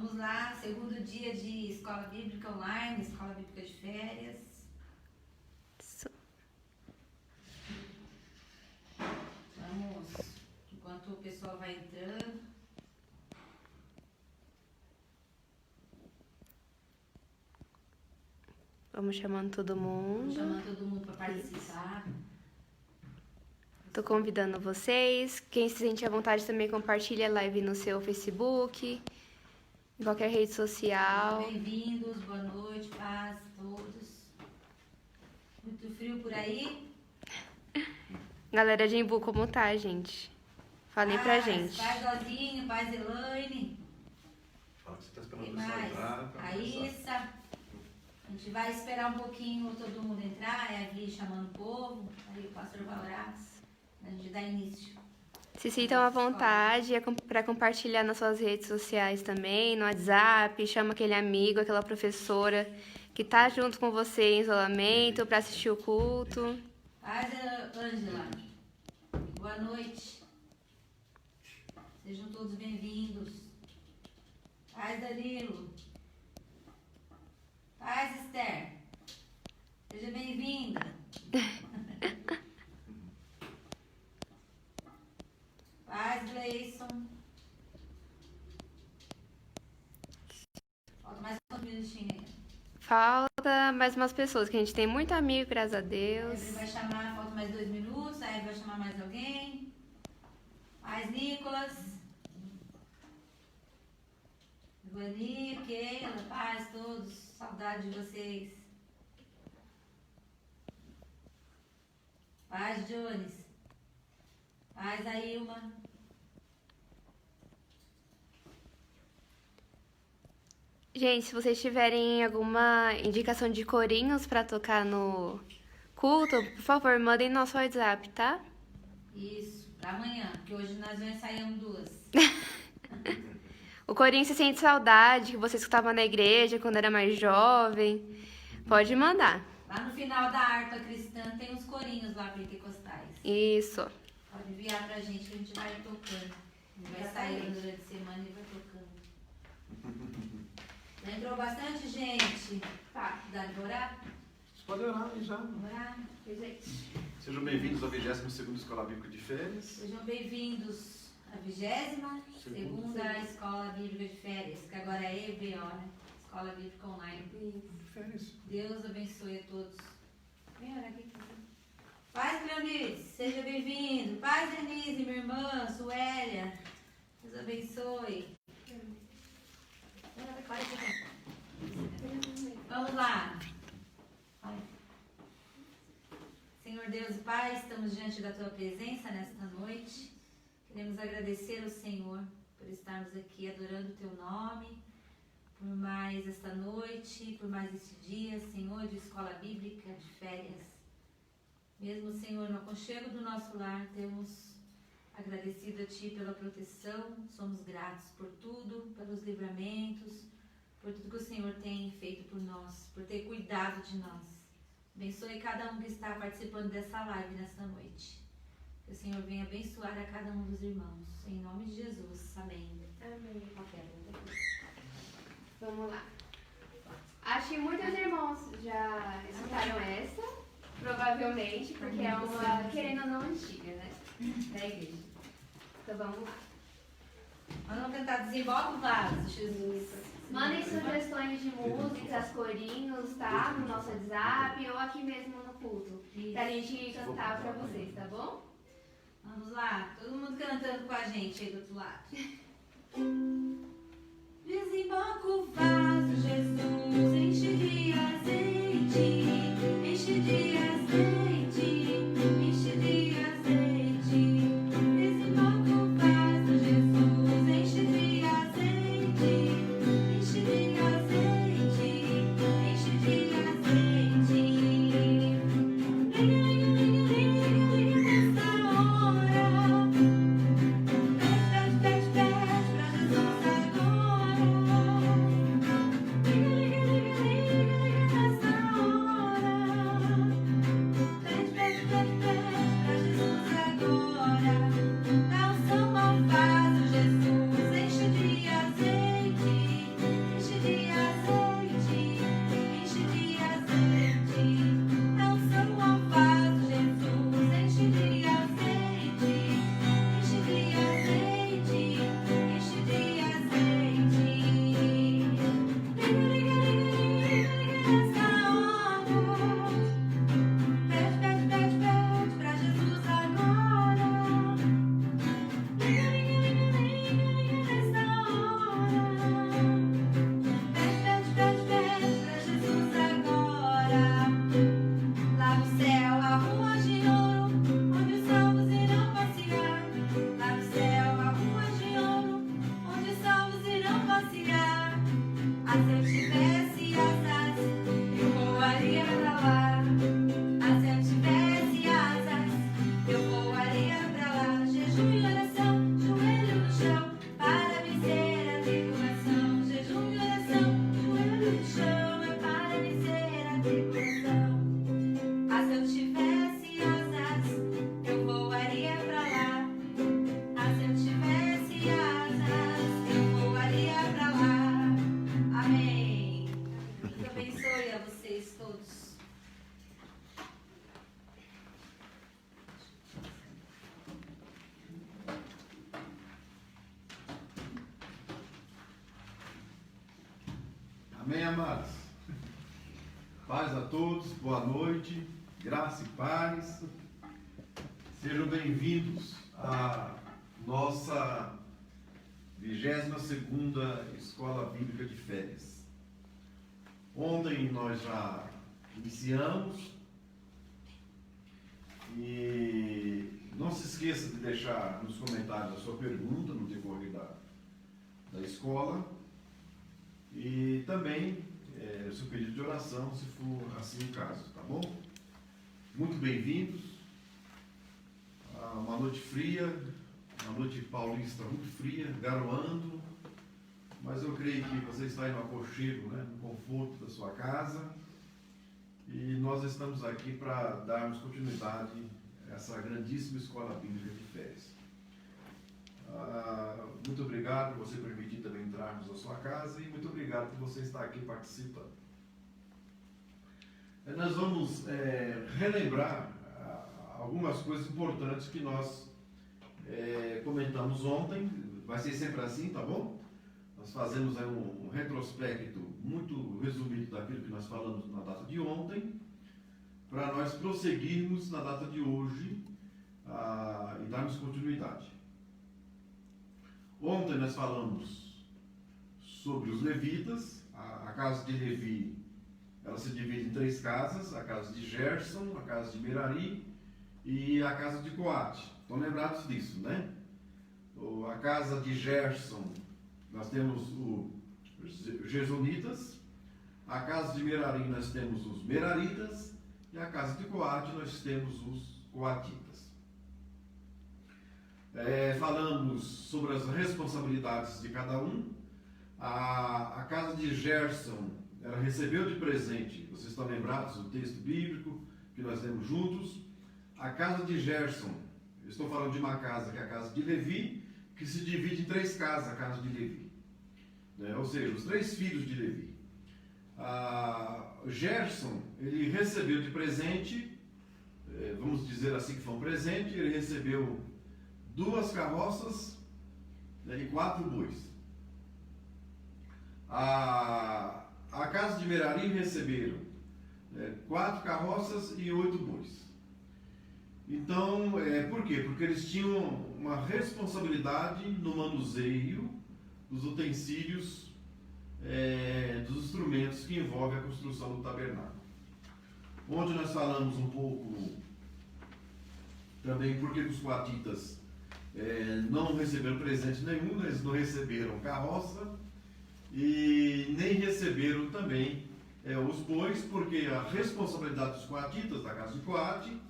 Vamos lá, segundo dia de escola bíblica online, escola bíblica de férias. Vamos, enquanto o pessoal vai entrando. Vamos chamando todo mundo. Chamando todo mundo para participar. Tô convidando vocês. Quem se sente à vontade também compartilha a live no seu Facebook, em qualquer rede social. Bem-vindos, boa noite, paz a todos. Muito frio por aí? Galera de Embu, como tá, gente? Falem pra gente. Paz Dozinho, paz Elaine. Fala que você tá esperando Quem o pessoal mais? entrar. A Issa. A gente vai esperar um pouquinho todo mundo entrar, é aqui chamando o povo. Aí o pastor vai orar. A gente dá início. Se sintam à vontade para compartilhar nas suas redes sociais também, no WhatsApp, chama aquele amigo, aquela professora que tá junto com você em isolamento para assistir o culto. Paz, Ângela. Boa noite. Sejam todos bem-vindos. Paz, Danilo. Paz, Esther. Seja bem-vinda. Paz, Gleison. Falta mais um minutinho aí. Falta mais umas pessoas, que a gente tem muito amigo, graças a Deus. Ele vai chamar, falta mais 2 minutos, aí vai chamar mais alguém. Mais Nicolas. Ivani, Keila, paz, todos. Saudade de vocês. Paz, Jones. Paz, Ailma. Gente, se vocês tiverem alguma indicação de corinhos para tocar no culto, por favor, mandem no nosso WhatsApp, tá? Isso, pra amanhã, porque hoje nós já ensaiamos 2. O corinho se sente saudade, que você escutava na igreja quando era mais jovem. Pode mandar. Lá no final da harpa cristã tem uns corinhos lá pentecostais. Isso. Pode enviar pra gente que a gente vai tocando. A gente vai saindo durante a semana e vai tocando. Já entrou bastante gente. Tá, dá de orar? Você pode orar aí já. Orar? Gente. Sejam bem-vindos ao 22º Escola Bíblica de Férias. Sejam bem-vindos à 22ª Escola Bíblica de Férias, que agora é EBO, né? Escola Bíblica Online. Férias. Deus abençoe a todos. Vem orar aqui. Paz, Cleonice, seja bem-vindo. Paz, Denise, minha irmã, Suélia. Deus abençoe. Vamos lá. Senhor Deus e Pai, estamos diante da Tua presença nesta noite. Queremos agradecer ao Senhor por estarmos aqui adorando o Teu nome, por mais esta noite, por mais este dia, Senhor, de escola bíblica, de férias. Mesmo, Senhor, no aconchego do nosso lar, temos agradecido a Ti pela proteção, somos gratos por tudo, pelos livramentos, por tudo que o Senhor tem feito por nós, por ter cuidado de nós. Abençoe cada um que está participando dessa live nesta noite. Que o Senhor venha abençoar a cada um dos irmãos. Em nome de Jesus. Amém. Amém. Vamos lá. Acho que muitos irmãos já escutaram essa, provavelmente, porque é uma, querendo ou não, antiga, né? Da igreja. Então vamos lá. Nós vamos tentar desemboca o vaso, Jesus. Mandem sugestões de músicas, corinhos, tá? No nosso WhatsApp ou aqui mesmo no culto. Pra gente cantar pra vocês, tá bom? Vamos lá, todo mundo cantando com a gente aí do outro lado. Desemboca o vaso, Jesus, enche de azeite, enche de azeite, enche de azeite. Desemboca o vaso, Jesus, enche de azeite, enche de azeite, enche de azeite. Nessa hora, pede pra Jesus agora. Amém, amados? Paz a todos, boa noite, graça e paz. Sejam bem-vindos à nossa 22ª Escola Bíblica de Férias. Ontem nós já iniciamos e não se esqueça de deixar nos comentários a sua pergunta no decorrer da escola e também o seu pedido de oração, se for assim o caso, tá bom? Muito bem-vindos. Uma noite fria, uma noite paulista muito fria, garoando, mas eu creio que você está aí no aconchego, né, no conforto da sua casa, e nós estamos aqui para darmos continuidade a essa grandíssima Escola Bíblica de Férias. Muito obrigado por você permitir também entrarmos na sua casa e muito obrigado por você estar aqui participando. Nós vamos relembrar algumas coisas importantes que nós comentamos ontem. Vai ser sempre assim, tá bom? Nós fazemos aí um retrospecto muito resumido daquilo que nós falamos na data de ontem, para nós prosseguirmos na data de hoje e darmos continuidade. Ontem nós falamos sobre os levitas. A casa de Levi, ela se divide em 3 casas: a casa de Gerson, a casa de Merari e a casa de Coate. Estão lembrados disso, né? A casa de Gerson, nós temos os Gersonitas. A casa de Merari, nós temos os Meraritas. E a casa de Coate, nós temos os Coatitas. Falamos sobre as responsabilidades de cada um. A casa de Gerson, ela recebeu de presente, vocês estão lembrados do texto bíblico que nós lemos juntos. A casa de Gerson, eu estou falando de uma casa que é a casa de Levi, que se divide em 3 casas, a casa de Levi, né? Ou seja, os 3 filhos de Levi. Gerson, ele recebeu de presente, vamos dizer assim que foi um presente, ele recebeu 2 carroças, né, e 4 bois. A casa de Merari receberam 4 carroças e 8 bois. Então, por quê? Porque eles tinham uma responsabilidade no manuseio dos utensílios, dos instrumentos que envolvem a construção do tabernáculo. Onde nós falamos um pouco também porque os coatitas não receberam presente nenhum, eles não receberam carroça e nem receberam também os bois, porque a responsabilidade dos coatitas, da casa de Coate,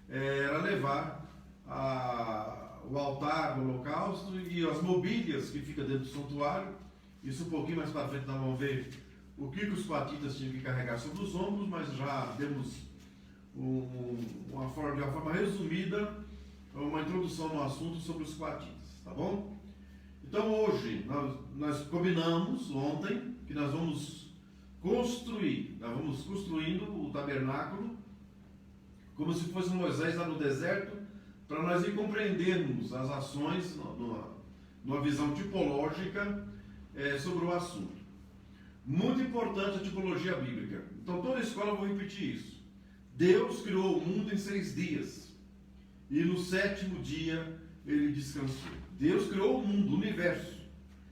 era levar o altar, o holocausto e as mobílias que ficam dentro do santuário. Isso um pouquinho mais para frente nós vamos ver o que os coatitas tinham que carregar sobre os ombros, mas já demos de uma forma resumida uma introdução no assunto sobre os coatitas, tá bom? Então hoje nós combinamos ontem que nós vamos construindo o tabernáculo como se fosse Moisés lá no deserto, para nós ir compreendermos as ações numa visão tipológica sobre o assunto. Muito importante a tipologia bíblica. Então toda a escola eu vou repetir isso. Deus criou o mundo em 6 dias e no 7º dia ele descansou. Deus criou o mundo, o universo,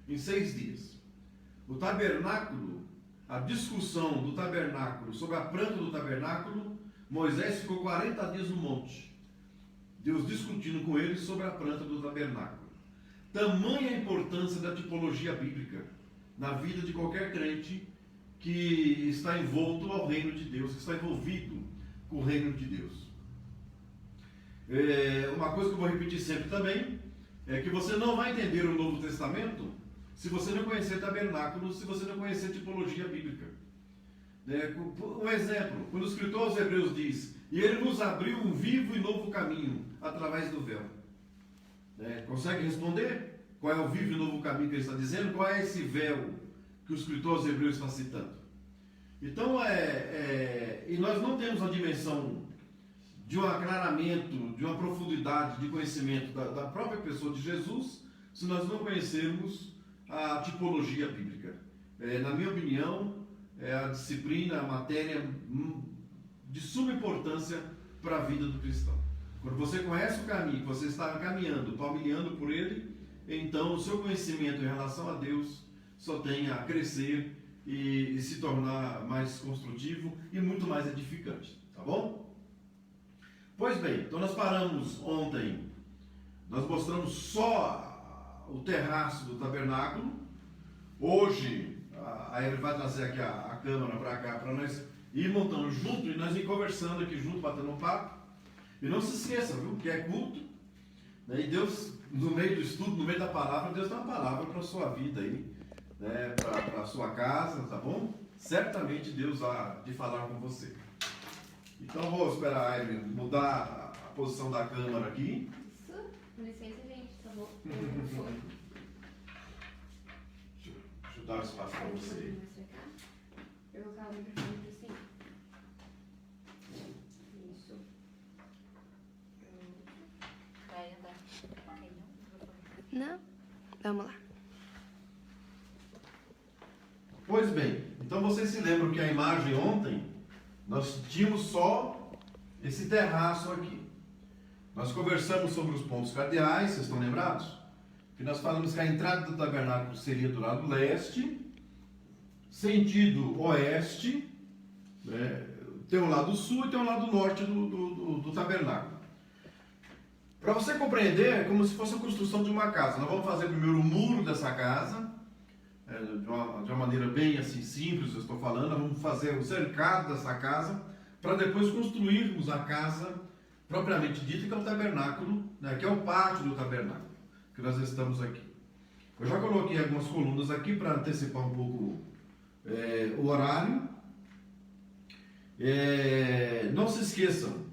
em 6 dias. O tabernáculo, a discussão do tabernáculo, sobre a planta do tabernáculo, Moisés ficou 40 dias no monte, Deus discutindo com ele sobre a planta do tabernáculo. Tamanha a importância da tipologia bíblica na vida de qualquer crente que está envolto ao reino de Deus, que está envolvido com o reino de Deus. Uma coisa que eu vou repetir sempre também é que você não vai entender o Novo Testamento se você não conhecer tabernáculo, se você não conhecer tipologia bíblica. Um exemplo, quando o escritor aos Hebreus diz: e ele nos abriu um vivo e novo caminho através do véu. Consegue responder? Qual é o vivo e novo caminho que ele está dizendo? Qual é esse véu que o escritor aos Hebreus está citando? Então, e nós não temos a dimensão de um aclaramento, de uma profundidade de conhecimento da própria pessoa de Jesus, se nós não conhecermos a tipologia bíblica. Na minha opinião, é a disciplina, a matéria de suma importância para a vida do cristão. Quando você conhece o caminho, você está caminhando, palmilhando por ele, então o seu conhecimento em relação a Deus só tem a crescer e se tornar mais construtivo e muito mais edificante, tá bom? Pois bem, então nós paramos ontem, nós mostramos só o terraço do tabernáculo. Hoje a Evelyn vai trazer aqui a câmera para cá para nós ir montando junto e nós ir conversando aqui junto, batendo um papo. E não se esqueça, viu, que é culto, né? E Deus, no meio do estudo, no meio da palavra, Deus dá uma palavra para a sua vida aí, né? Para a sua casa, tá bom? Certamente Deus há de falar com você. Então vou esperar a Evelyn mudar a posição da câmera aqui. Isso, com licença, gente, tá bom? Deixa eu dar o espaço para você. Eu vou colocar o microfone para cima. Isso. Vai andar. Não? Vamos lá. Pois bem, então vocês se lembram que a imagem ontem, nós tínhamos só esse terraço aqui. Nós conversamos sobre os pontos cardeais, vocês estão lembrados? Que nós falamos que a entrada do tabernáculo seria do lado leste, sentido oeste, né? Tem um lado sul e tem um lado norte do tabernáculo. Para você compreender, é como se fosse a construção de uma casa. Nós vamos fazer primeiro o muro dessa casa, de uma maneira bem assim simples, eu estou falando. Nós vamos fazer o cercado dessa casa, para depois construirmos a casa propriamente dita, que é o tabernáculo, né? Que é o pátio do tabernáculo, que nós estamos aqui. Eu já coloquei algumas colunas aqui para antecipar um pouco o horário. Não se esqueçam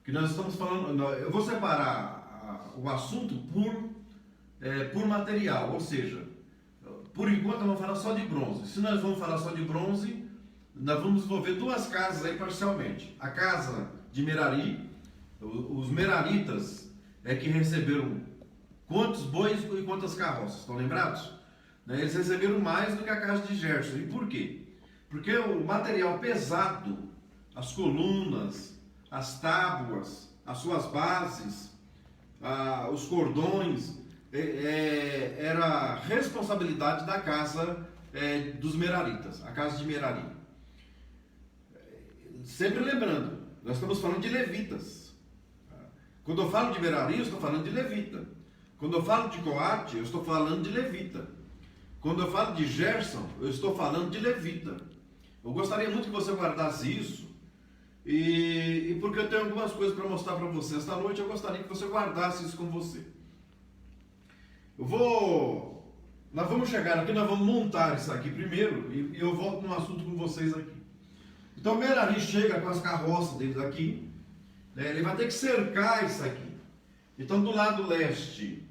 que nós estamos falando, eu vou separar o assunto por material, ou seja, por enquanto nós vamos falar só de bronze. Se nós vamos falar só de bronze, nós vamos desenvolver duas casas aí parcialmente. A casa de Merari, os meraritas que receberam quantos bois e quantas carroças, estão lembrados? Eles receberam mais do que a casa de Gerson. E por quê? Porque o material pesado, as colunas, as tábuas, as suas bases, os cordões, era responsabilidade da casa dos Meraritas, a casa de Merari. Sempre lembrando, nós estamos falando de levitas. Quando eu falo de Merari, eu estou falando de levita. Quando eu falo de Coate, eu estou falando de levita. Quando eu falo de Gerson, eu estou falando de levita. Eu gostaria muito que você guardasse isso. E porque eu tenho algumas coisas para mostrar para você esta noite, eu gostaria que você guardasse isso com você. Nós vamos chegar aqui, nós vamos montar isso aqui primeiro, e eu volto no assunto com vocês aqui. Então Merari chega com as carroças deles aqui, né? Ele vai ter que cercar isso aqui. Então do lado leste,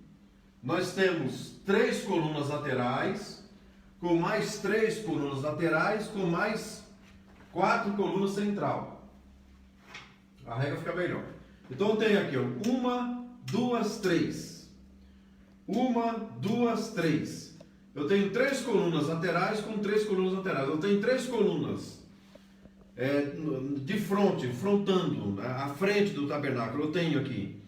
nós temos 3 colunas laterais, com mais 3 colunas laterais, com mais 4 colunas central. A regra fica melhor. Então eu tenho aqui, 1, 2, 3. 1, 2, 3. Eu tenho 3 colunas laterais com 3 colunas laterais. Eu tenho 3 colunas de fronte, frontando, à frente do tabernáculo. Eu tenho aqui,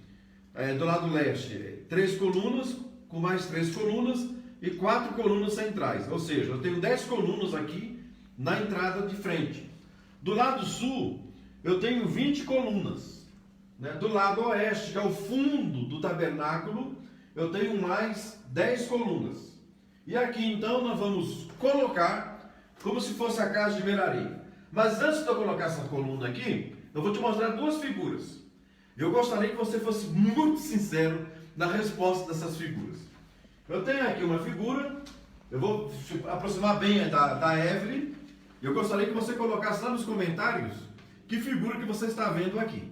do lado leste, 3 colunas com mais 3 colunas e 4 colunas centrais. Ou seja, eu tenho 10 colunas aqui na entrada de frente. Do lado sul, eu tenho 20 colunas. Né? Do lado oeste, que é o fundo do tabernáculo, eu tenho mais 10 colunas. E aqui então nós vamos colocar como se fosse a casa de Merari. Mas antes de eu colocar essa coluna aqui, eu vou te mostrar 2 figuras. Eu gostaria que você fosse muito sincero na resposta dessas figuras. Eu tenho aqui uma figura, eu vou aproximar bem da Evelyn. Eu gostaria que você colocasse lá nos comentários que figura que você está vendo aqui.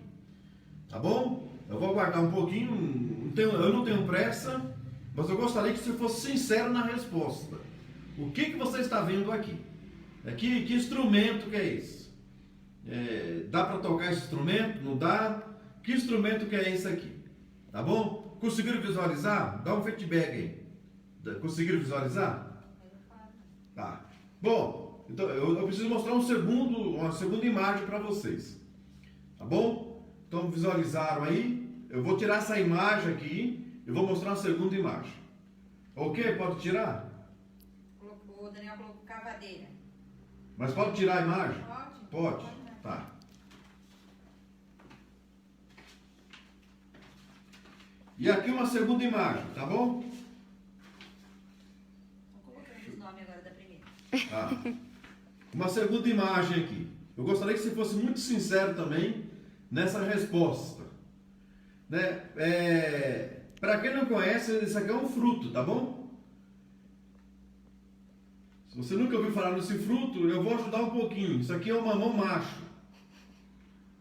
Tá bom? Eu vou aguardar um pouquinho, eu não tenho pressa, mas eu gostaria que você fosse sincero na resposta. O que você está vendo aqui? Que instrumento que é esse? Dá para tocar esse instrumento? Não dá? Que instrumento que é esse aqui? Tá bom? Conseguiram visualizar? Dá um feedback aí. Conseguiram visualizar? Tá. Bom, Então, eu preciso mostrar uma segunda imagem para vocês. Tá bom? Então, visualizaram aí? Eu vou tirar essa imagem aqui e vou mostrar uma segunda imagem. Ok? Pode tirar? O Daniel colocou cavadeira. Mas pode tirar a imagem? Pode. Pode? Tá. E aqui uma segunda imagem, tá bom? Vou colocando os nomes agora da primeira. Tá. Uma segunda imagem aqui. Eu gostaria que você fosse muito sincero também nessa resposta. Né? Para quem não conhece, isso aqui é um fruto, tá bom? Se você nunca ouviu falar nesse fruto, eu vou ajudar um pouquinho. Isso aqui é um mamão macho.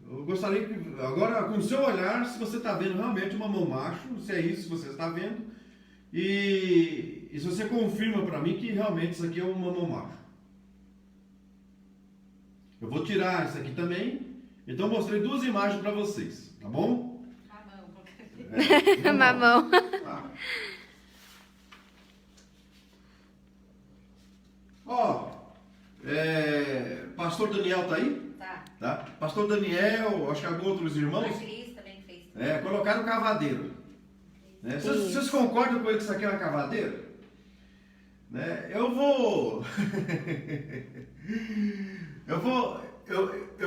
Eu gostaria que, agora, com o seu olhar, se você está vendo realmente um mamão macho, se é isso que você está vendo, e se você confirma para mim que realmente isso aqui é um mamão macho. Eu vou tirar isso aqui também. Então, eu mostrei duas imagens para vocês, tá bom? Mamão. Tá. Ó, Pastor Daniel tá aí? Tá. Pastor Daniel, acho que alguns outros irmãos. A Cris também fez. Colocaram cavadeiro. Né? Vocês concordam com ele que isso aqui é uma cavadeira? Né? Eu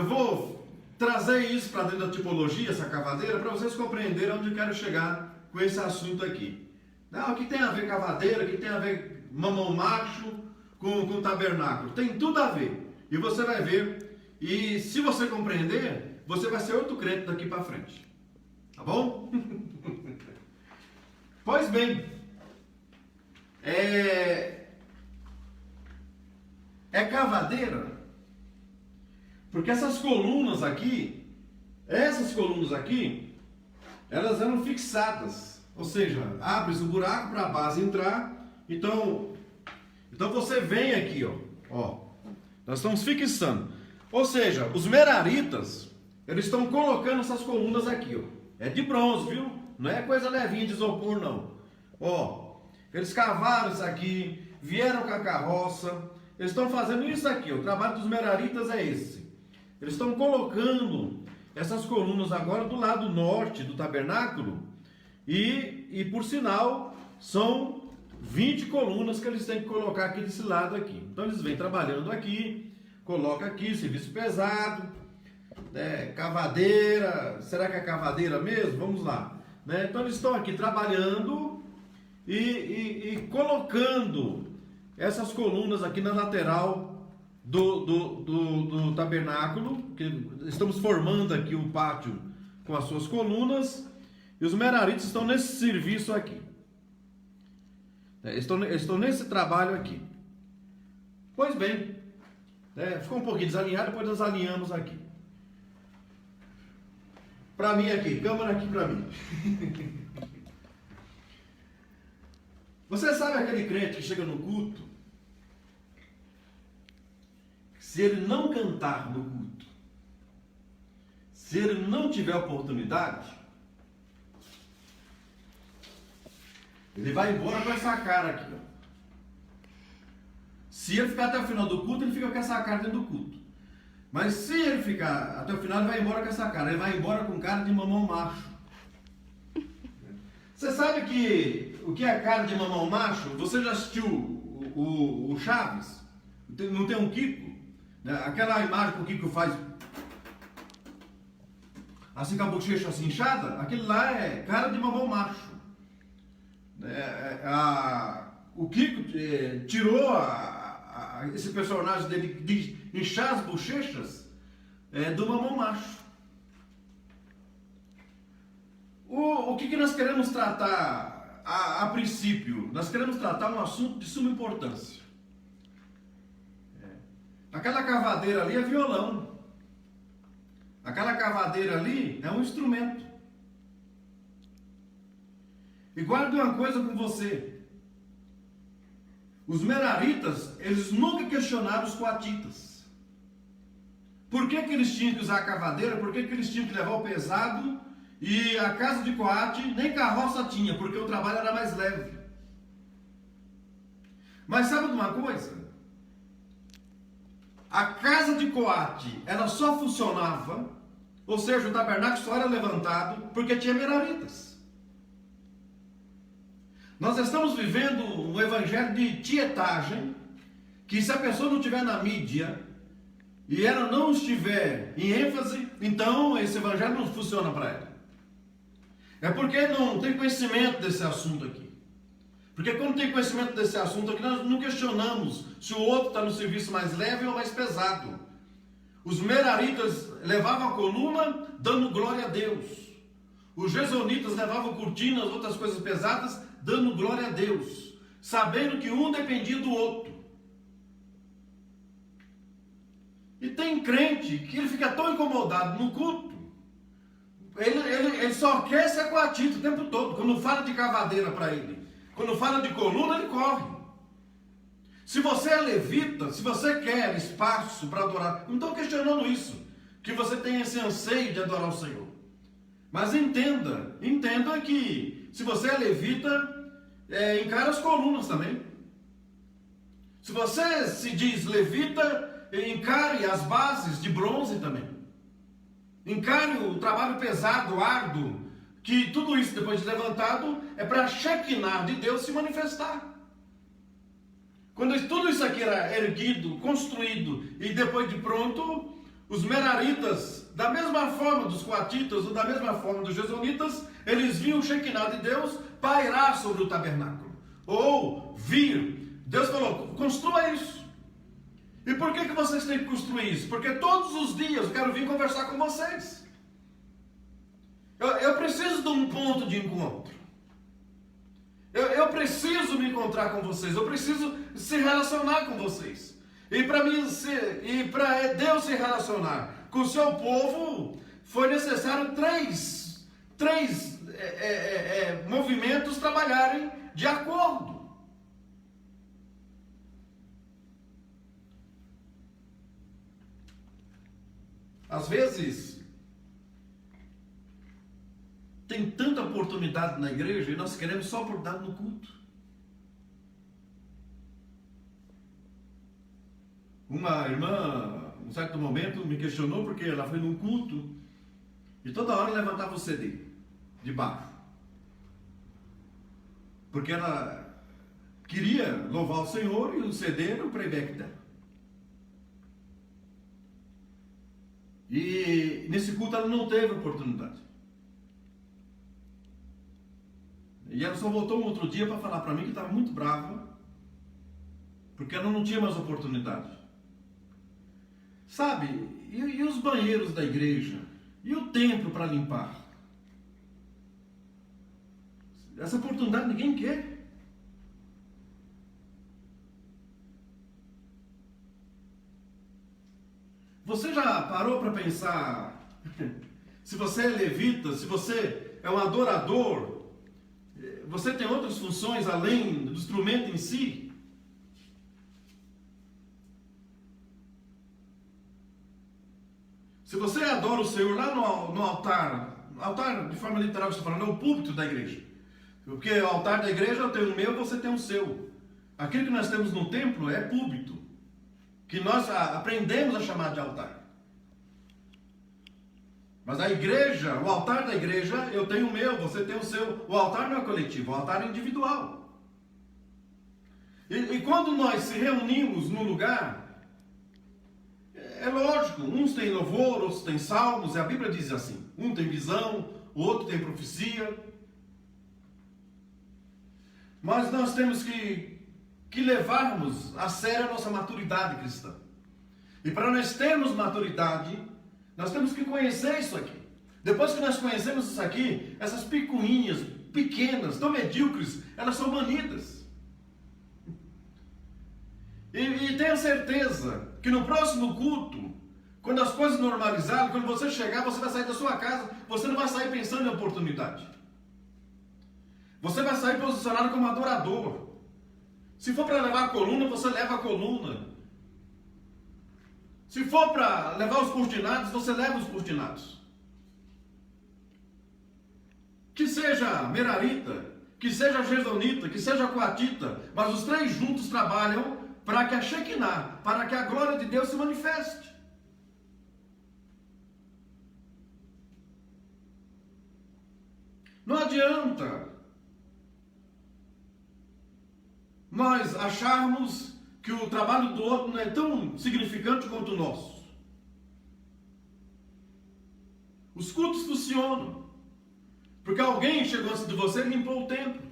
vou trazer isso para dentro da tipologia, essa cavadeira, para vocês compreenderem onde eu quero chegar com esse assunto aqui. Não, o que tem a ver cavadeira, o que tem a ver mamão macho com tabernáculo? Tem tudo a ver. E você vai ver. E se você compreender, você vai ser outro crente daqui para frente. Tá bom? Pois bem. É cavadeira. Porque essas colunas aqui, elas eram fixadas. Ou seja, abre-se um buraco para a base entrar. Então você vem aqui, ó. Nós estamos fixando. Ou seja, os meraritas, eles estão colocando essas colunas aqui, ó. É de bronze, viu? Não é coisa levinha de isopor, não. Ó, eles cavaram isso aqui, vieram com a carroça. Eles estão fazendo isso aqui, ó. O trabalho dos meraritas é esse. Eles estão colocando essas colunas agora do lado norte do tabernáculo. E por sinal, são 20 colunas que eles têm que colocar aqui desse lado aqui. Então eles vêm trabalhando aqui. Coloca aqui, serviço pesado, né, cavadeira, será que é cavadeira mesmo? Vamos lá. Né? Então eles estão aqui trabalhando e colocando essas colunas aqui na lateral do tabernáculo, que estamos formando aqui o pátio com as suas colunas, e os meraritas estão nesse serviço aqui. Estão nesse trabalho aqui. Pois bem, ficou um pouquinho desalinhado, depois nós alinhamos aqui. Para mim aqui, câmera aqui para mim. Você sabe aquele crente que chega no culto, se ele não cantar no culto, se ele não tiver oportunidade, ele vai embora com essa cara aqui, ó. Se ele ficar até o final do culto, ele fica com essa cara dentro do culto. Mas se ele ficar até o final, ele vai embora com essa cara. Ele vai embora com cara de mamão macho. Você sabe o que é cara de mamão macho? Você já assistiu o Chaves? Não tem um Kiko? Aquela imagem que o Kiko faz assim com a bochecha assim inchada, aquele lá é cara de mamão macho. O Kiko tirou esse personagem dele de inchar as bochechas do mamão macho. O que nós queremos tratar a princípio? Nós queremos tratar um assunto de suma importância. Aquela cavadeira ali é violão. Aquela cavadeira ali é um instrumento. E guarde uma coisa com você. Os meraritas, eles nunca questionaram os coatitas. Por que eles tinham que usar a cavadeira? Por que eles tinham que levar o pesado? E a casa de Coate nem carroça tinha, porque o trabalho era mais leve. Mas sabe de uma coisa? a casa de Coate, ela só funcionava, ou seja, o tabernáculo só era levantado porque tinha meraritas. Nós estamos vivendo um evangelho de tietagem, que se a pessoa não estiver na mídia e ela não estiver em ênfase, então esse evangelho não funciona para ela. É porque não tem conhecimento desse assunto aqui. Porque quando tem conhecimento desse assunto aqui, nós não questionamos se o outro está no serviço mais leve ou mais pesado. Os meraritas levavam a coluna dando glória a Deus. Os gesonitas levavam cortinas, outras coisas pesadas, dando glória a Deus, sabendo que um dependia do outro. E tem crente que ele fica tão incomodado no culto, ele só quer ser coatito o tempo todo. Quando fala de cavadeira para ele, quando fala de coluna, ele corre. Se você é levita, se você quer espaço para adorar, não estou questionando isso, que você tem esse anseio de adorar o Senhor. Mas entenda que se você é levita, encara as colunas também. Se você se diz levita, encare as bases de bronze também. Encare o trabalho pesado, árduo, que tudo isso depois de levantado é para a Shekinah de Deus se manifestar. Quando tudo isso aqui era erguido, construído e depois de pronto, os meraritas, da mesma forma dos coatitas ou da mesma forma dos gesonitas, eles viam o Shekinah de Deus pairar sobre o tabernáculo. Ou vir. Deus falou, construa isso. E por que vocês têm que construir isso? Porque todos os dias eu quero vir conversar com vocês. Eu preciso de um ponto de encontro. Eu preciso me encontrar com vocês. Eu preciso se relacionar com vocês. E para Deus se relacionar com o seu povo, foi necessário três movimentos trabalharem de acordo. Às vezes, tem tanta oportunidade na igreja e nós queremos só oportunidade no culto. Uma irmã, em um certo momento, me questionou porque ela foi num culto e toda hora levantava o CD de baixo. Porque ela queria louvar o Senhor e o CD era o playback dela. E nesse culto ela não teve oportunidade. E ela só voltou um outro dia para falar para mim que estava muito brava, porque ela não tinha mais oportunidade. Sabe, e os banheiros da igreja? E o templo para limpar? Essa oportunidade ninguém quer. Você já parou para pensar, se você é levita, se você é um adorador, você tem outras funções além do instrumento em si? Se você adora o Senhor lá no altar de forma literal, você está falando, é o púlpito da igreja. Porque o altar da igreja eu tenho o meu, você tem o seu. Aquilo que nós temos no templo é púlpito, que nós aprendemos a chamar de altar. Mas a igreja, o altar da igreja, eu tenho o meu, você tem o seu. O altar não é coletivo, o altar é individual. E quando nós se reunimos num lugar, é lógico, uns têm louvor, outros têm salmos, e a Bíblia diz assim, um tem visão, o outro tem profecia. Mas nós temos que levarmos a sério a nossa maturidade cristã. E para nós termos maturidade, nós temos que conhecer isso aqui. Depois que nós conhecemos isso aqui, essas picuinhas pequenas, tão medíocres, elas são banidas. E tenha certeza que no próximo culto, quando as coisas normalizarem, quando você chegar, você vai sair da sua casa, você não vai sair pensando em oportunidade. Você vai sair posicionado como adorador. Se for para levar a coluna, você leva a coluna. Se for para levar os cortinados, você leva os cortinados. Que seja merarita, que seja gesonita, que seja coatita, mas os três juntos trabalham para que a Shekinah, para que a glória de Deus se manifeste. Não adianta nós acharmos que o trabalho do outro não é tão significante quanto o nosso. Os cultos funcionam porque alguém chegou antes de você e limpou o templo.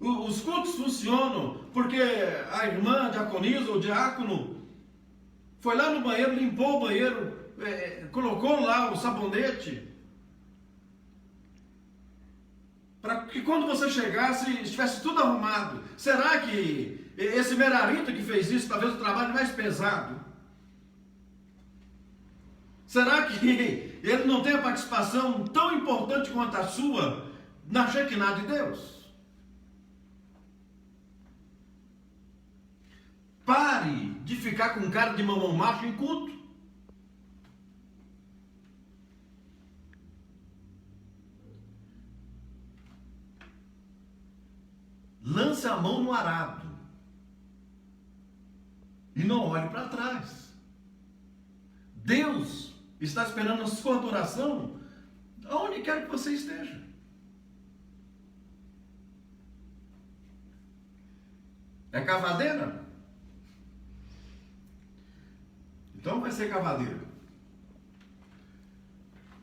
Os cultos funcionam porque a irmã diaconisa ou diácono foi lá no banheiro, limpou o banheiro, colocou lá o sabonete, para que quando você chegasse, estivesse tudo arrumado. Será que esse merarita que fez isso, talvez o trabalho mais pesado, será que ele não tem a participação tão importante quanto a sua na Shekinah de Deus? Pare de ficar com cara de mamão macho em culto. Lance a mão no arado e não olhe para trás. Deus está esperando a sua adoração aonde quer que você esteja. É cavadeira? Então vai ser cavadeira.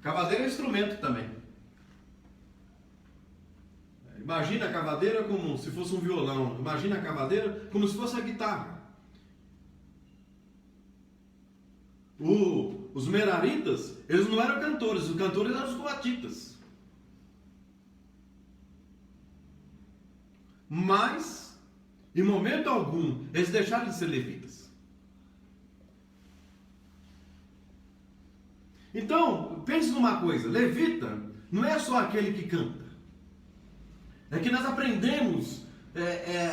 Cavadeira é instrumento também. Imagina a cavadeira como se fosse um violão. Imagina a cavadeira como se fosse a guitarra. Os meraritas, eles não eram cantores. Os cantores eram os coatitas. Mas, em momento algum, eles deixaram de ser levitas. Então, pense numa coisa. Levita não é só aquele que canta. É que nós aprendemos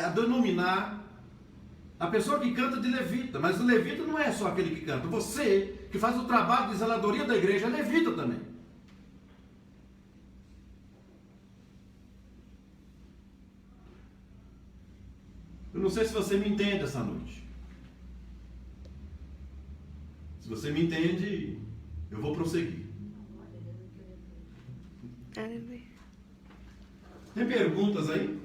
a denominar a pessoa que canta de levita. Mas o levita não é só aquele que canta. Você, que faz o trabalho de zeladoria da igreja, é levita também. Eu não sei se você me entende essa noite. Se você me entende, eu vou prosseguir. Tem perguntas aí?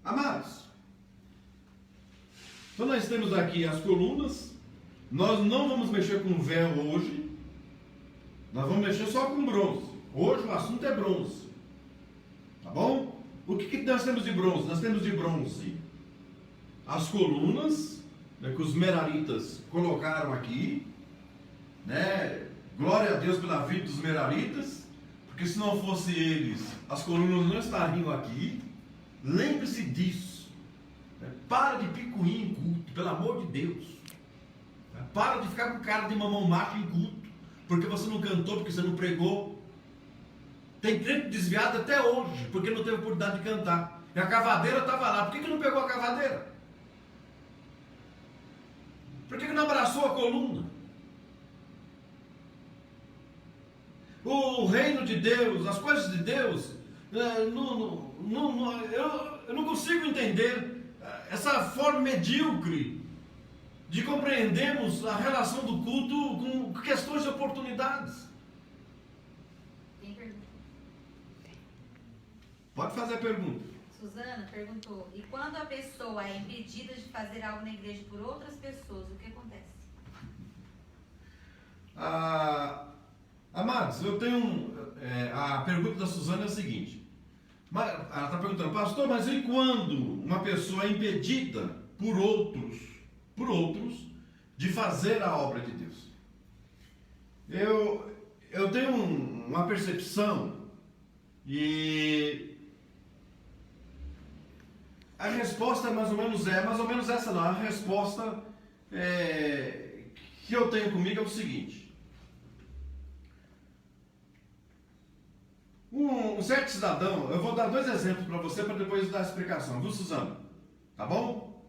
Amados, então nós temos aqui as colunas. Nós não vamos mexer com véu hoje. Nós vamos mexer só com bronze. Hoje o assunto é bronze. Tá bom? O que nós temos de bronze? Nós temos de bronze as colunas, que os meraritas colocaram aqui, né? Glória a Deus pela vida dos meraritas, porque se não fosse eles, as colunas não estariam aqui. Lembre-se disso, né? Para de picuinha em culto, pelo amor de Deus, né? Para de ficar com cara de mamão macho em culto, porque você não cantou, porque você não pregou. Tem crente desviado até hoje, porque não teve oportunidade de cantar, e a cavadeira estava lá. Por que não pegou a cavadeira? Por que não abraçou a coluna? O reino de Deus, as coisas de Deus, eu não consigo entender essa forma medíocre de compreendermos a relação do culto com questões de oportunidades. Tem pergunta? Pode fazer a pergunta. Suzana perguntou: e quando a pessoa é impedida de fazer algo na igreja por outras pessoas, o que acontece? Amados, eu tenho a pergunta da Suzana é a seguinte. Ela está perguntando: pastor, mas e quando uma pessoa é impedida por outros de fazer a obra de Deus? Eu tenho uma percepção, e a resposta é mais ou menos essa não. A resposta que eu tenho comigo é o seguinte: um certo cidadão, eu vou dar 2 exemplos para você, para depois dar a explicação, viu, Suzana? Tá bom?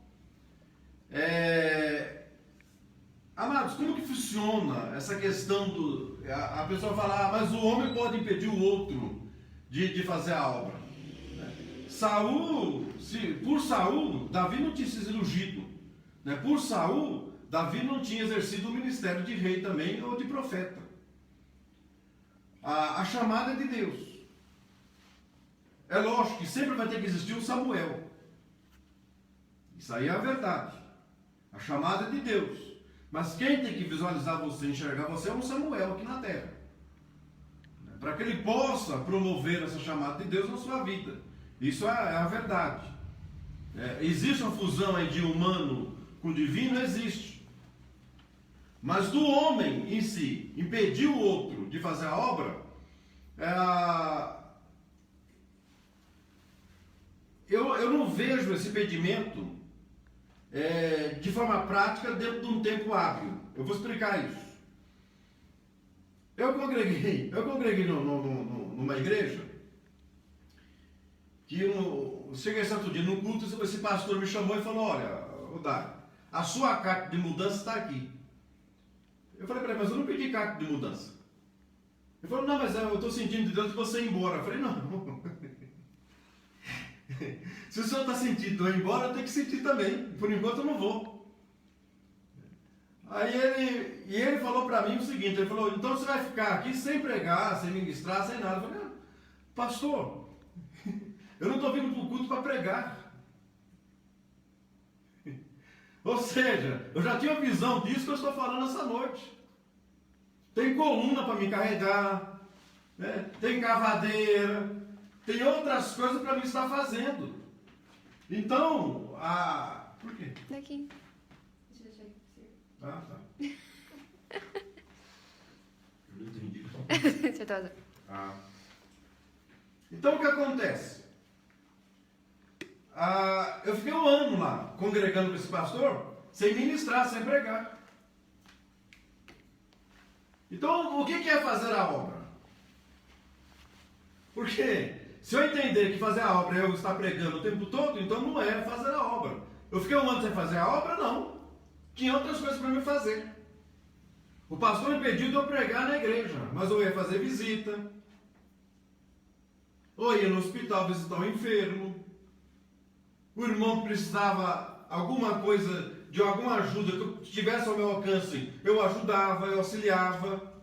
Amados, como que funciona essa questão do... A pessoa fala, mas o homem pode impedir o outro de fazer a obra. Por Saul, Davi não tinha sido ungido. Né? Por Saul, Davi não tinha exercido o ministério de rei também ou de profeta. A chamada é de Deus. É lógico que sempre vai ter que existir um Samuel. Isso aí é a verdade. A chamada é de Deus. Mas quem tem que visualizar você, enxergar você é um Samuel aqui na terra. Para que ele possa promover essa chamada de Deus na sua vida. Isso é a verdade. Existe uma fusão aí de humano com divino? Existe. Mas do homem em si, impedir o outro de fazer a obra, eu não vejo esse impedimento de forma prática dentro de um tempo hábil. Eu vou explicar isso. Eu congreguei numa igreja que cheguei certo dia num culto, esse pastor me chamou e falou, olha, Dário, a sua carta de mudança está aqui. Eu falei para ele, mas eu não pedi carta de mudança. Ele falou, não, mas eu estou sentindo de Deus que você ir embora. Eu falei, não. Se o senhor está sentindo eu ir embora, eu tenho que sentir também. Por enquanto eu não vou. Aí ele falou para mim o seguinte, ele falou, então você vai ficar aqui sem pregar, sem ministrar, sem nada. Eu falei, pastor, eu não estou vindo para o culto para pregar. Ou seja, eu já tinha uma visão disso que eu estou falando essa noite. Tem coluna para me carregar, né? Tem cavadeira, tem outras coisas para mim estar fazendo. Então, por quê? Daqui. Deixa eu deixar aqui para você. Ah, tá. Eu não entendi. Certeza. Então, o que acontece? Eu fiquei um ano lá, congregando com esse pastor, sem ministrar, sem pregar. Então, o que é fazer a obra? Porque, se eu entender que fazer a obra é eu estar pregando o tempo todo, então não é fazer a obra. Eu fiquei um ano sem fazer a obra? Não. Tinha outras coisas para me fazer. O pastor me pediu de eu pregar na igreja, mas eu ia fazer visita, ou ia no hospital visitar um enfermo, o irmão precisava alguma coisa, de alguma ajuda que eu tivesse ao meu alcance, eu ajudava, eu auxiliava.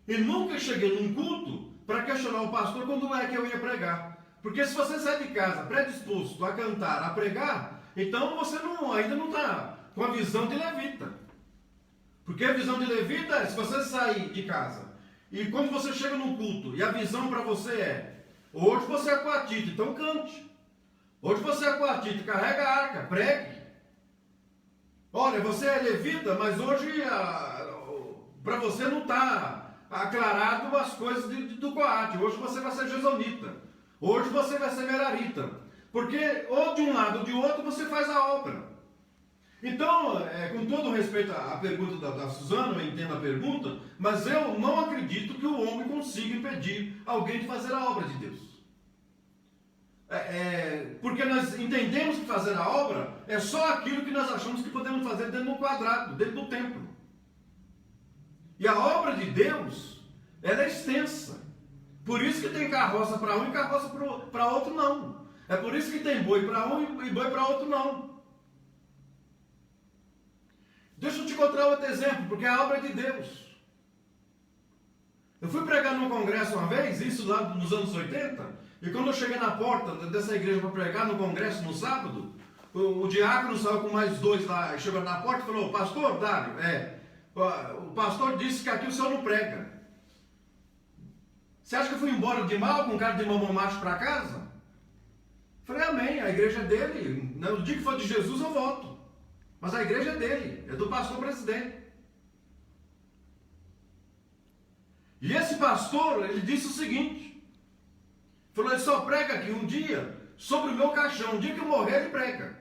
E nunca cheguei num culto para questionar o pastor quando é que eu ia pregar. Porque se você sai de casa predisposto a cantar, a pregar, então você ainda não está com a visão de levita. Porque a visão de levita é se você sair de casa e quando você chega num culto e a visão para você é, hoje você é coatito, então cante. Hoje você é coatito, carrega a arca, pregue. Olha, você é levita, mas hoje para você não está aclarado as coisas do coate. Hoje você vai ser gesonita. Hoje você vai ser merarita. Porque ou de um lado ou de outro você faz a obra. Então, com todo respeito à pergunta da Suzana, eu entendo a pergunta, mas eu não acredito que o homem consiga impedir alguém de fazer a obra de Deus. Porque nós entendemos que fazer a obra é só aquilo que nós achamos que podemos fazer dentro do quadrado, dentro do templo. E a obra de Deus, ela é extensa. Por isso que tem carroça para um e carroça para outro não. É por isso que tem boi para um e boi para outro não. Deixa eu te contar outro exemplo, porque a obra é de Deus. Eu fui pregar num congresso uma vez, isso lá nos anos 80, e quando eu cheguei na porta dessa igreja para pregar no congresso no sábado, o diácono saiu com mais dois lá, chegou na porta e falou, pastor Dário, o pastor disse que aqui o senhor não prega. Você acha que eu fui embora de mal com um cara de mamão macho para casa? Falei, amém, a igreja é dele, no dia que for de Jesus eu volto. Mas a igreja é dele, é do pastor presidente. E esse pastor, ele disse o seguinte, falou, ele só prega aqui um dia sobre o meu caixão, um dia que eu morrer ele prega.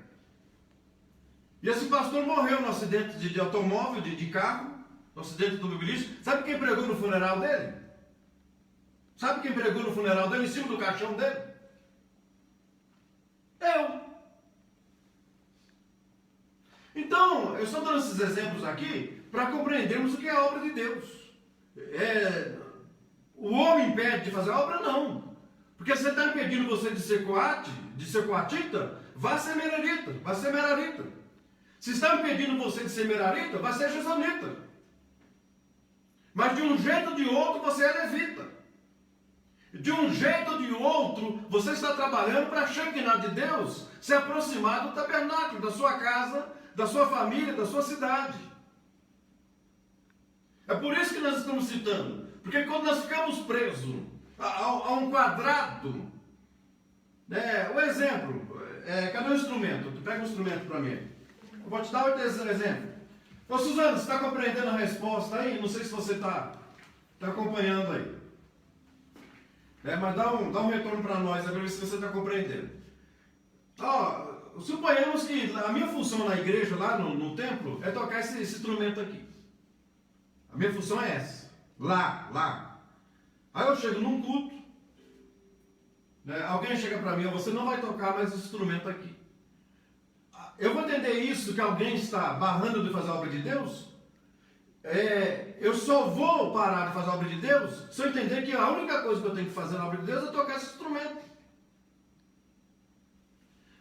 E esse pastor morreu no acidente de automóvel, de carro, no acidente automobilístico. Sabe quem pregou no funeral dele? Sabe quem pregou no funeral dele, em cima do caixão dele? Eu. Então, eu estou dando esses exemplos aqui para compreendermos o que é a obra de Deus. O homem impede de fazer a obra? Não. Porque se ele está impedindo você de ser coatita, vá ser merarita, vá ser merarita. Se está impedindo você de ser merarita, vá ser jezonita. Mas de um jeito ou de outro você é levita. De um jeito ou de outro você está trabalhando para a Shekinah de Deus se aproximar do tabernáculo, da sua casa, da sua família, da sua cidade. É por isso que nós estamos citando. Porque quando nós ficamos presos a um quadrado, o exemplo, cadê o instrumento? Pega um instrumento para mim. Eu vou te dar outro exemplo. Ô Suzana, você está compreendendo a resposta aí? Não sei se você está acompanhando aí. Mas dá um retorno para nós, para ver se você está compreendendo. Suponhamos que a minha função na igreja, lá no templo, é tocar esse instrumento aqui. A minha função é essa. Lá. Aí eu chego num culto, alguém chega para mim, você não vai tocar mais esse instrumento aqui. Eu vou entender isso, que alguém está barrando de fazer a obra de Deus? Eu só vou parar de fazer a obra de Deus se eu entender que a única coisa que eu tenho que fazer na obra de Deus é tocar esse instrumento.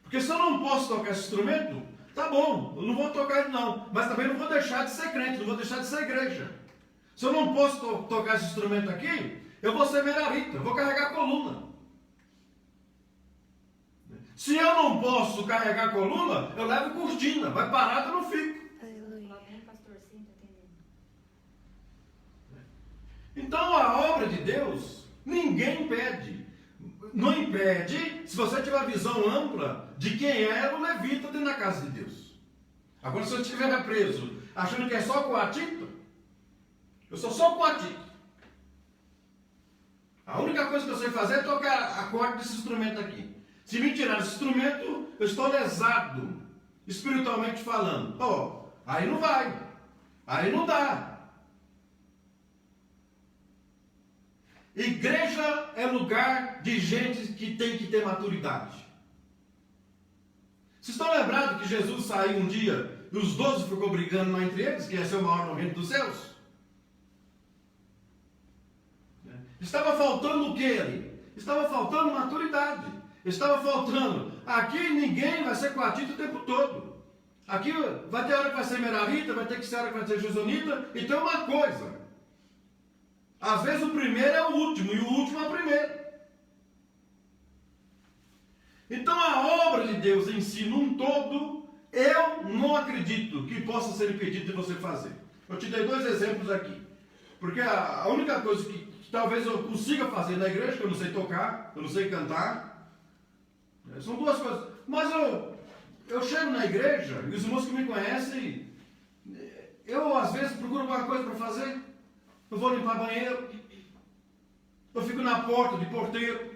Porque se eu não posso tocar esse instrumento, tá bom, eu não vou tocar ele não, mas também não vou deixar de ser crente, não vou deixar de ser igreja. Se eu não posso tocar esse instrumento aqui, eu vou ser merarita, eu vou carregar a coluna. Se eu não posso carregar a coluna, eu levo cortina, vai parado, eu não fico. Então a obra de Deus, ninguém impede. Não impede se você tiver a visão ampla de quem era o levita dentro da casa de Deus. Agora, se eu estiver preso, achando que é só coatito, eu sou só coatito. A única coisa que eu sei fazer é tocar a corda desse instrumento aqui. Se me tirar esse instrumento, eu estou lesado, espiritualmente falando. Aí não vai. Aí não dá. Igreja é lugar de gente que tem que ter maturidade. Vocês estão lembrados que Jesus saiu um dia e os 12 ficou brigando lá entre eles, que ia ser o maior no reino dos céus? Estava faltando o que ali? Estava faltando maturidade. Estava faltando. Aqui ninguém vai ser coatito o tempo todo. Aqui vai ter hora que vai ser merarita, vai ter que ser hora que vai ser jezonita. E tem uma coisa. Às vezes o primeiro é o último e o último é o primeiro. Então a obra de Deus em si, num todo, eu não acredito que possa ser impedido de você fazer. Eu te dei 2 exemplos aqui. Porque a única coisa que talvez eu consiga fazer na igreja, que eu não sei tocar, eu não sei cantar, são 2 coisas. Mas eu chego na igreja e os irmãos que me conhecem, eu às vezes procuro alguma coisa para fazer. Eu vou limpar banheiro. Eu fico na porta de porteiro.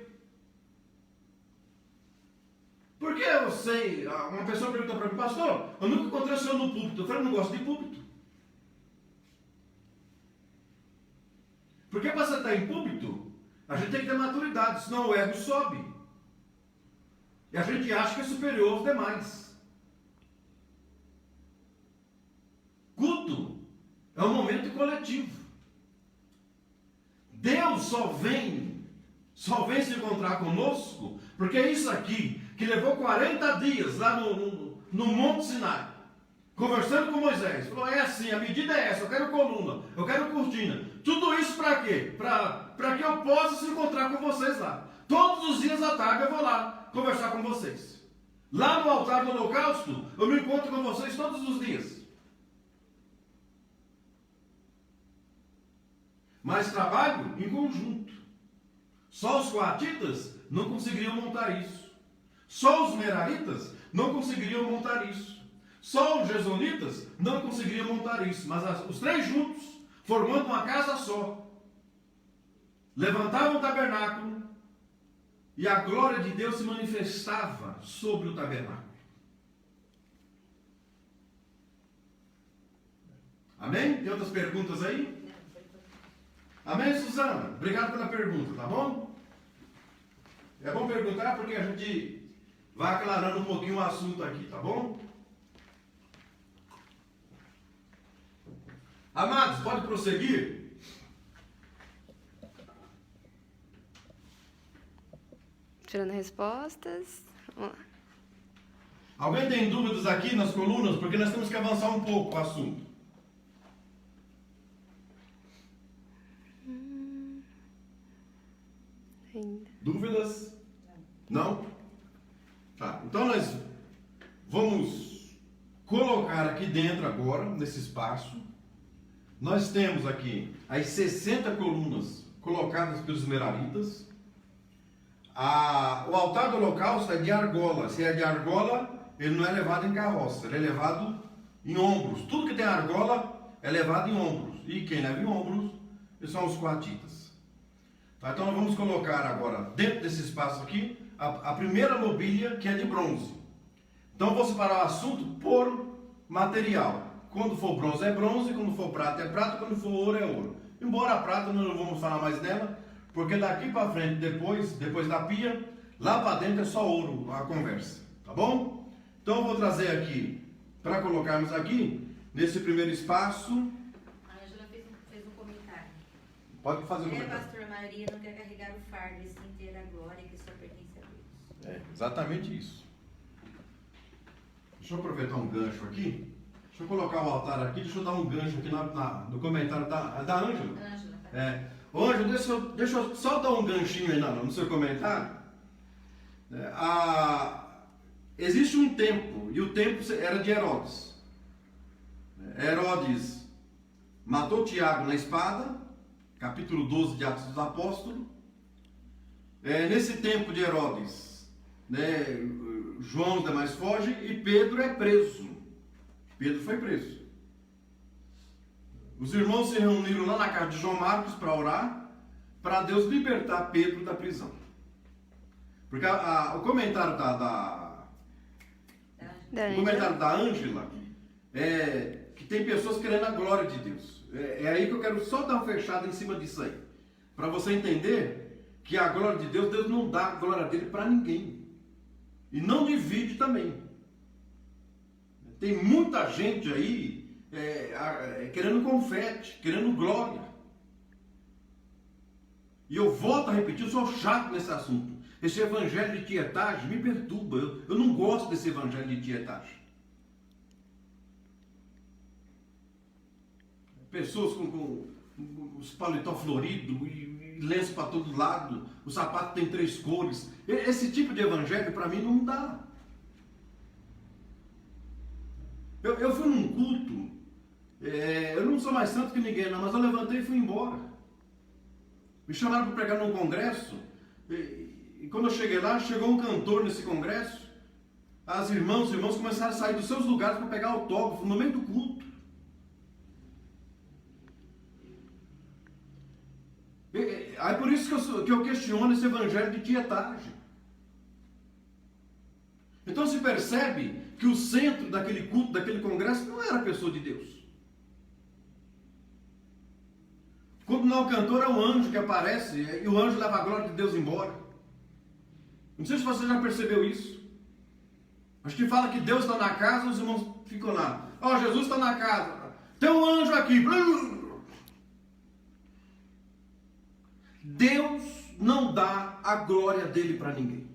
Porque eu sei, uma pessoa perguntou para mim, pastor, eu nunca encontrei o senhor no púlpito. Eu falei, eu não gosto de púlpito. Porque para você estar em púlpito, a gente tem que ter maturidade, senão o ego sobe. E a gente acha que é superior aos demais. Culto é um momento coletivo. Deus só vem se encontrar conosco, porque é isso aqui, que levou 40 dias lá no Monte Sinai, conversando com Moisés. Falou, é assim, a medida é essa, eu quero coluna, eu quero cortina. Tudo isso para quê? Para que eu possa se encontrar com vocês lá. Todos os dias à tarde eu vou lá conversar com vocês. Lá no altar do holocausto, eu me encontro com vocês todos os dias. Mas trabalho em conjunto. Só os coatitas não conseguiriam montar isso. Só os meraritas não conseguiriam montar isso. Só os jezonitas não conseguiriam montar isso. Mas os 3 juntos, formando uma casa só, levantavam o tabernáculo e a glória de Deus se manifestava sobre o tabernáculo. Amém? Tem outras perguntas aí? Amém, Suzana? Obrigado pela pergunta, tá bom? É bom perguntar porque a gente vai aclarando um pouquinho o assunto aqui, tá bom? Amados, pode prosseguir? Tirando respostas. Vamos lá. Alguém tem dúvidas aqui nas colunas? Porque nós temos que avançar um pouco o assunto. Ainda. Dúvidas? Não? Tá, então nós vamos colocar aqui dentro agora, nesse espaço, nós temos aqui as 60 colunas colocadas pelos meraritas. O altar do holocausto é de argola. Se é de argola, ele não é levado em carroça, ele é levado em ombros. Tudo que tem argola é levado em ombros. E quem leva em ombros são os coatitas. Tá, então nós vamos colocar agora, dentro desse espaço aqui, a primeira mobília, que é de bronze. Então vou separar o assunto por material. Quando for bronze é bronze, quando for prata é prata, quando for ouro é ouro. Embora a prata nós não vamos falar mais dela, porque daqui para frente, depois da pia, lá para dentro é só ouro a conversa. Tá bom? Então eu vou trazer aqui, para colocarmos aqui, nesse primeiro espaço. A Ângela fez um comentário. Pode fazer um comentário. Pastor Maria não quer carregar o fardo e sim ter a glória que só pertence a Deus. É, exatamente isso. Deixa eu aproveitar um gancho aqui. Deixa eu colocar o altar aqui, deixa eu dar um gancho aqui no comentário da Ângela. Ângela, tá? É. Ô, Ângela, deixa eu só dar um ganchinho aí no seu comentário. Existe um tempo, e o tempo era de Herodes. Herodes matou Tiago na espada, capítulo 12 de Atos dos Apóstolos. Nesse tempo de Herodes, João e os demais fogem e Pedro é preso. Pedro foi preso. Os irmãos se reuniram lá na casa de João Marcos para orar, para Deus libertar Pedro da prisão. Porque o comentário o comentário da Ângela é que tem pessoas querendo a glória de Deus. É aí que eu quero só dar uma fechada em cima disso aí. Para você entender que a glória de Deus, Deus não dá a glória dele para ninguém. E não divide também. Tem muita gente aí querendo confete, querendo glória. E eu volto a repetir, eu sou chato nesse assunto. Esse evangelho de tietagem me perturba. Eu não gosto desse evangelho de tietagem. Pessoas com os paletó florido e lenço para todo lado, o sapato tem 3 cores. Esse tipo de evangelho para mim não dá. Eu fui num culto, eu não sou mais santo que ninguém, não, mas eu levantei e fui embora. Me chamaram para pregar num congresso, e quando eu cheguei lá, chegou um cantor nesse congresso, os irmãos começaram a sair dos seus lugares para pegar autógrafo no meio do culto. É por isso que eu questiono esse evangelho de tietagem. Então se percebe que o centro daquele culto, daquele congresso, não era a pessoa de Deus. Quando não é o cantor, é o anjo que aparece, e o anjo leva a glória de Deus embora. Não sei se você já percebeu isso. Acho que fala que Deus está na casa, os irmãos ficam lá. Jesus está na casa. Tem um anjo aqui. Deus não dá a glória dele para ninguém.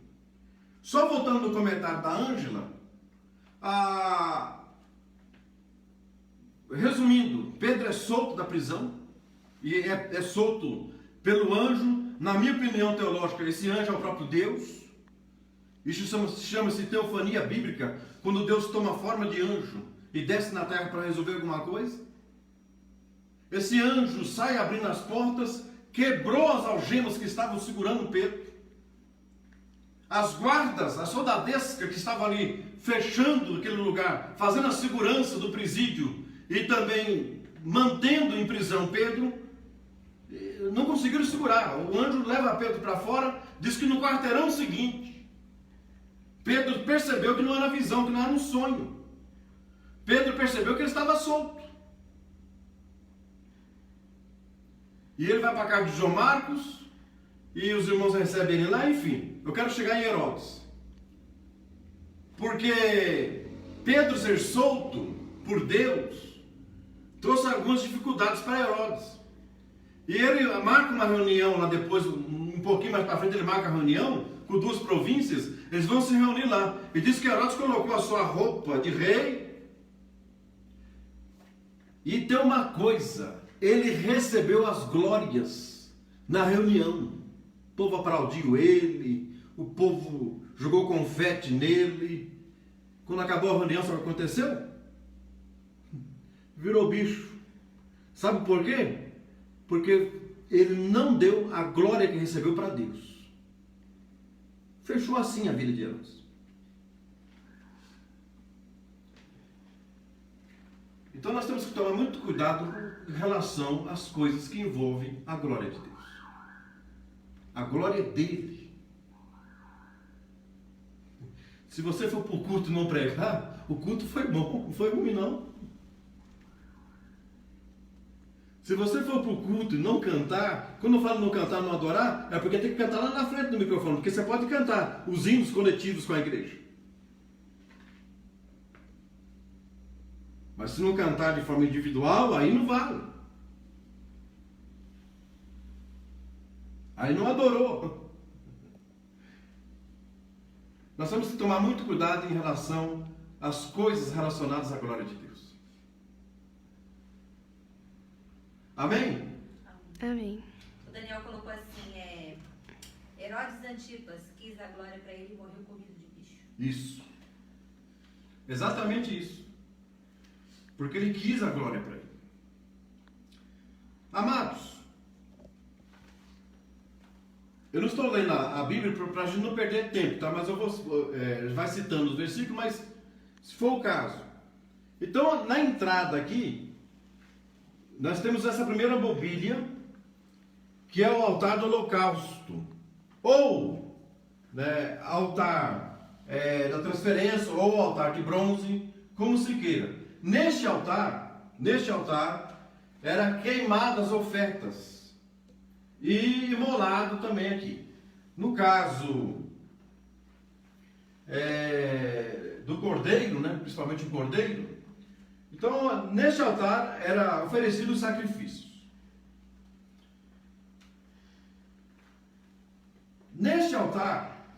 Só voltando no comentário da Ângela, resumindo, Pedro é solto da prisão, e é solto pelo anjo. Na minha opinião teológica, esse anjo é o próprio Deus. Isso chama-se teofania bíblica, quando Deus toma forma de anjo e desce na terra para resolver alguma coisa. Esse anjo sai abrindo as portas, quebrou as algemas que estavam segurando Pedro. As guardas, a soldadesca que estava ali fechando aquele lugar, fazendo a segurança do presídio e também mantendo em prisão Pedro, não conseguiram segurar. O anjo leva Pedro para fora, diz que no quarteirão seguinte, Pedro percebeu que não era visão, que não era um sonho. Pedro percebeu que ele estava solto. E ele vai para a casa de João Marcos, e os irmãos recebem ele lá, enfim. Eu quero chegar em Herodes. Porque Pedro ser solto por Deus trouxe algumas dificuldades para Herodes. E ele marca uma reunião lá depois, um pouquinho mais para frente, ele marca a reunião com 2 províncias, eles vão se reunir lá. E diz que Herodes colocou a sua roupa de rei. E tem uma coisa, ele recebeu as glórias na reunião. O povo aplaudiu ele, o povo jogou confete nele. Quando acabou a reunião, sabe o que aconteceu? Virou bicho. Sabe por quê? Porque ele não deu a glória que recebeu para Deus. Fechou assim a vida de Herodes. Então nós temos que tomar muito cuidado em relação às coisas que envolvem a glória de Deus. A glória é dele. Se você for para o culto e não pregar, o culto foi bom, não foi ruim não. Se você for para o culto e não cantar, quando eu falo não cantar, não adorar, é porque tem que cantar lá na frente do microfone, porque você pode cantar os hinos coletivos com a igreja. Mas se não cantar de forma individual, aí não vale. Aí não adorou. Nós temos que tomar muito cuidado em relação às coisas relacionadas à glória de Deus. Amém? Amém. O Daniel colocou assim, Herodes Antipas quis a glória para ele e morreu comido de bicho. Isso. Exatamente isso. Porque ele quis a glória para ele. Amados, eu não estou lendo a Bíblia para a gente não perder tempo, tá? Mas eu vou, vai citando os versículos, mas se for o caso. Então, na entrada aqui, nós temos essa primeira mobília, que é o altar do holocausto, ou altar da transferência, ou altar de bronze, como se queira. Neste altar, era queimadas ofertas, e imolado também aqui. No caso do cordeiro, principalmente o cordeiro, então neste altar era oferecido sacrifícios. Este altar,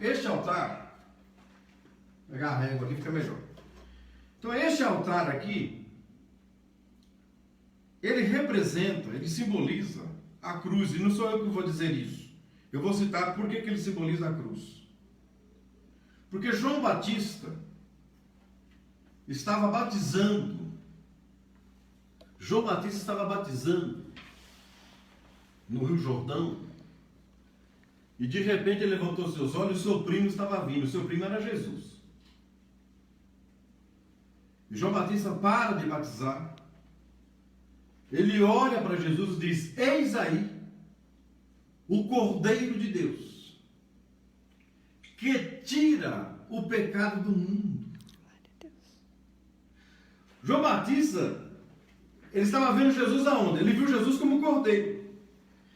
vou pegar a régua aqui, fica melhor. Então este altar aqui, ele simboliza a cruz, e não sou eu que vou dizer isso. Eu vou citar por que ele simboliza a cruz. Porque João Batista estava batizando. No Rio Jordão. E de repente ele levantou seus olhos e seu primo estava vindo. Seu primo era Jesus. E João Batista para de batizar. Ele olha para Jesus e diz: eis aí o Cordeiro de Deus, que tira o pecado do mundo. João Batista, ele estava vendo Jesus aonde? Ele viu Jesus como Cordeiro.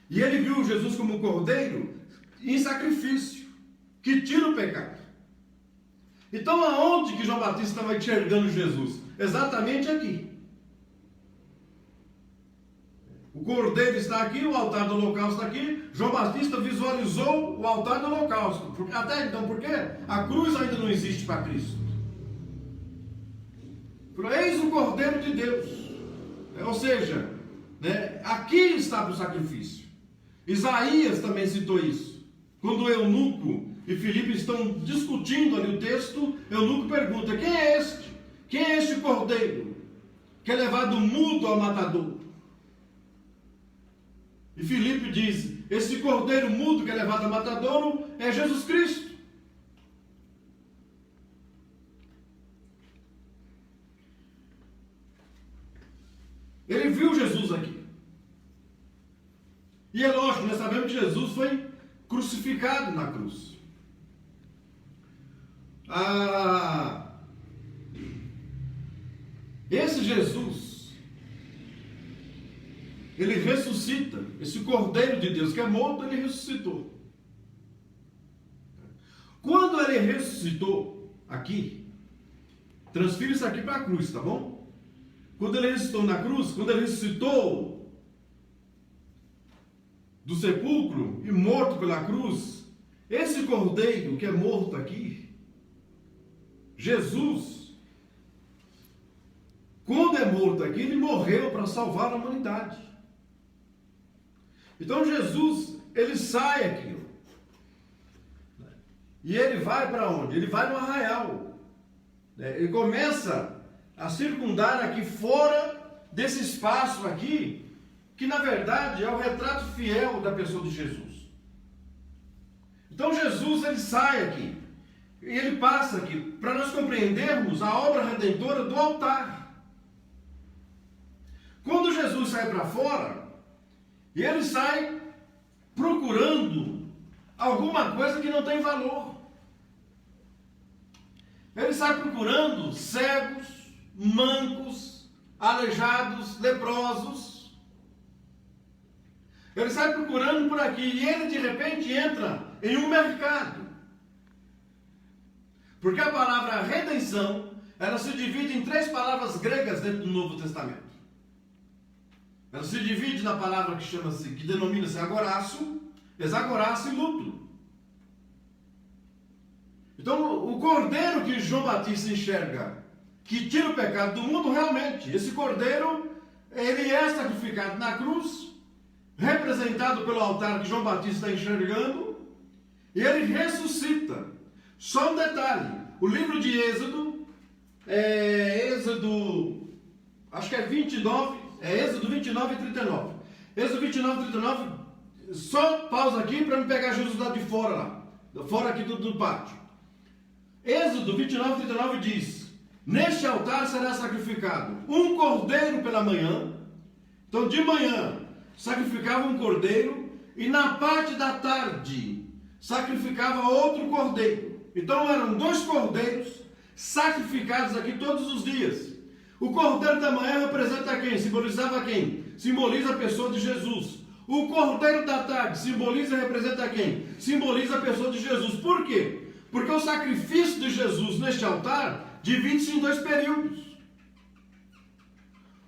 E ele viu Jesus como Cordeiro em sacrifício, que tira o pecado. Então aonde que João Batista estava enxergando Jesus? Exatamente aqui. O cordeiro está aqui, o altar do holocausto está aqui. João Batista visualizou o altar do holocausto. Até então, por quê? A cruz ainda não existe para Cristo. Eis o Cordeiro de Deus. Ou seja, aqui está para o sacrifício. Isaías também citou isso. Quando o eunuco e Filipe estão discutindo ali o texto, o eunuco pergunta: quem é este? Quem é este cordeiro que é levado mudo ao matador? E Filipe diz: esse cordeiro mudo que é levado ao matadouro é Jesus Cristo. Ele viu Jesus aqui. E é lógico, nós sabemos que Jesus foi crucificado na cruz. Esse Jesus, ele ressuscita. Esse Cordeiro de Deus que é morto, ele ressuscitou. Quando ele ressuscitou aqui, transfira isso aqui para a cruz, tá bom? quando ele ressuscitou na cruz, quando ele ressuscitou do sepulcro e morto pela cruz, esse cordeiro que é morto aqui, Jesus, quando é morto aqui, ele morreu para salvar a humanidade. Então Jesus, ele sai aqui. E ele vai para onde? Ele vai no arraial. Ele começa a circundar aqui fora desse espaço aqui, que na verdade é o retrato fiel da pessoa de Jesus. Então Jesus, ele sai aqui. E ele passa aqui para nós compreendermos a obra redentora do altar. Quando Jesus sai para fora, ele sai procurando alguma coisa que não tem valor. Ele sai procurando cegos, mancos, aleijados, leprosos. Ele sai procurando por aqui e ele de repente entra em um mercado. Porque a palavra redenção, ela se divide em 3 palavras gregas dentro do Novo Testamento. Ela se divide na palavra que denomina-se agoraço, exagoraço e luto. Então, o cordeiro que João Batista enxerga, que tira o pecado do mundo, realmente, esse cordeiro, ele é sacrificado na cruz, representado pelo altar que João Batista está enxergando, e ele ressuscita. Só um detalhe, o livro de Êxodo, acho que é 29, Êxodo 29 e 39. Êxodo 29 e 39, só pausa aqui para não pegar Jesus lá de fora, lá, fora aqui do pátio. Êxodo 29 e 39 diz: neste altar será sacrificado um cordeiro pela manhã. Então de manhã sacrificava um cordeiro e na parte da tarde sacrificava outro cordeiro. Então eram 2 cordeiros sacrificados aqui todos os dias. O cordeiro da manhã representa quem? Simbolizava quem? Simboliza a pessoa de Jesus. O cordeiro da tarde simboliza e representa quem? Simboliza a pessoa de Jesus. Por quê? Porque o sacrifício de Jesus neste altar divide-se em 2 períodos.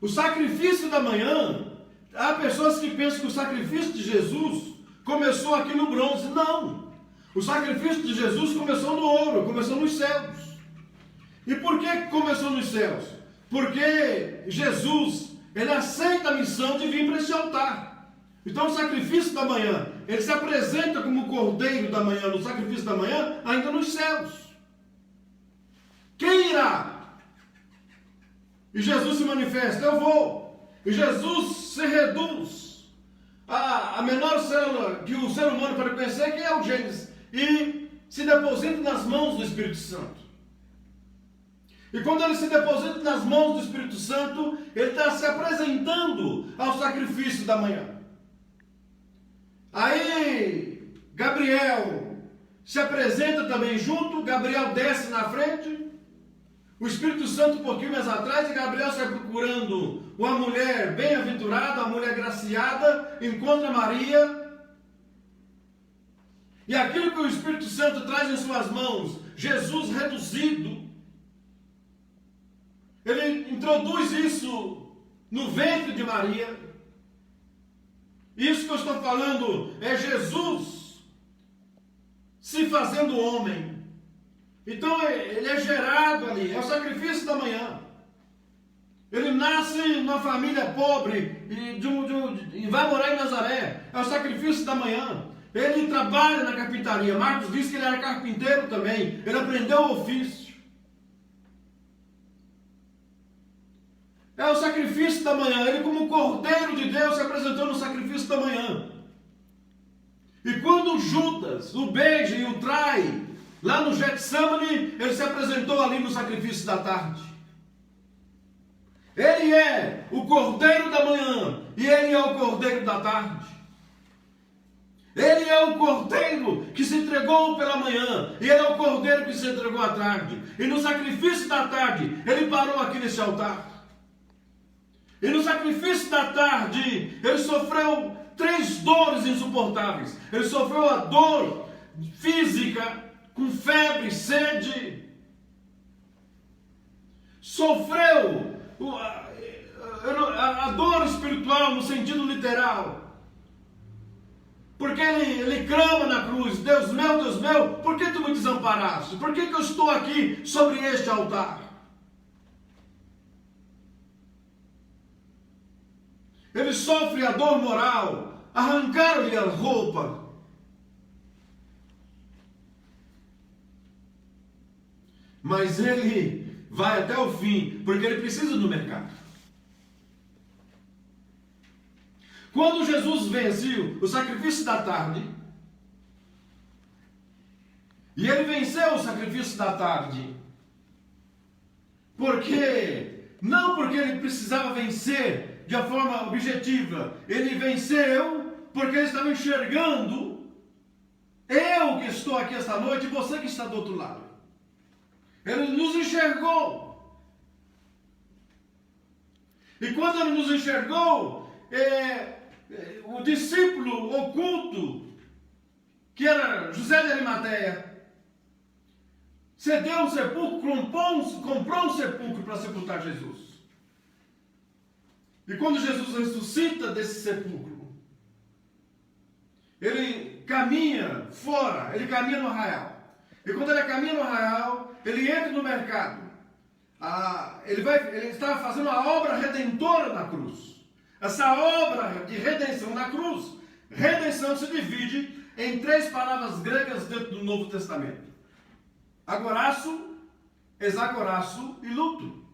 O sacrifício da manhã, há pessoas que pensam que o sacrifício de Jesus começou aqui no bronze. Não. O sacrifício de Jesus começou no ouro, começou nos céus. E por que começou nos céus? Porque Jesus, ele aceita a missão de vir para esse altar. Então o sacrifício da manhã, ele se apresenta como o cordeiro da manhã, no sacrifício da manhã, ainda nos céus. Quem irá? E Jesus se manifesta: eu vou. E Jesus se reduz a menor célula que o ser humano pode conhecer, que é o Gênesis, e se deposita nas mãos do Espírito Santo. E quando ele se deposita nas mãos do Espírito Santo, ele está se apresentando ao sacrifício da manhã. Aí Gabriel se apresenta também junto, Gabriel desce na frente, o Espírito Santo um pouquinho mais atrás, e Gabriel sai procurando uma mulher bem-aventurada, uma mulher graciada, encontra Maria, e aquilo que o Espírito Santo traz em suas mãos, Jesus reduzido, ele introduz isso no ventre de Maria. Isso que eu estou falando é Jesus se fazendo homem. Então ele é gerado ali, é o sacrifício da manhã. Ele nasce numa família pobre e vai morar em Nazaré, é o sacrifício da manhã. Ele trabalha na carpintaria. Marcos diz que ele era carpinteiro também, ele aprendeu o ofício. É o sacrifício da manhã. Ele, como cordeiro de Deus, se apresentou no sacrifício da manhã. E quando Judas o beija e o trai, lá no Getsemane, ele se apresentou ali no sacrifício da tarde. Ele é o cordeiro da manhã e ele é o cordeiro da tarde. Ele é o cordeiro que se entregou pela manhã e ele é o cordeiro que se entregou à tarde. E no sacrifício da tarde, ele parou aqui nesse altar. E no sacrifício da tarde, ele sofreu 3 dores insuportáveis. Ele sofreu a dor física, com febre, sede. Sofreu a dor espiritual no sentido literal. Porque ele clama na cruz: Deus meu, por que tu me desamparaste? Por que eu estou aqui sobre este altar? Ele sofre a dor moral, arrancaram-lhe a roupa. Mas ele vai até o fim, porque ele precisa do mercado. Quando Jesus venceu o sacrifício da tarde, e ele venceu o sacrifício da tarde, não porque ele precisava vencer de uma forma objetiva, ele venceu porque ele estava enxergando, eu que estou aqui esta noite e você que está do outro lado. Ele nos enxergou. E quando ele nos enxergou, o discípulo oculto, que era José de Arimateia, cedeu um sepulcro, comprou um sepulcro para sepultar Jesus. E quando Jesus ressuscita desse sepulcro, ele caminha fora, ele caminha no arraial. E quando ele caminha no arraial, ele entra no mercado. Ele estava fazendo a obra redentora na cruz. Essa obra de redenção na cruz, redenção se divide em 3 palavras gregas dentro do Novo Testamento: agoraço, exagoraço e luto.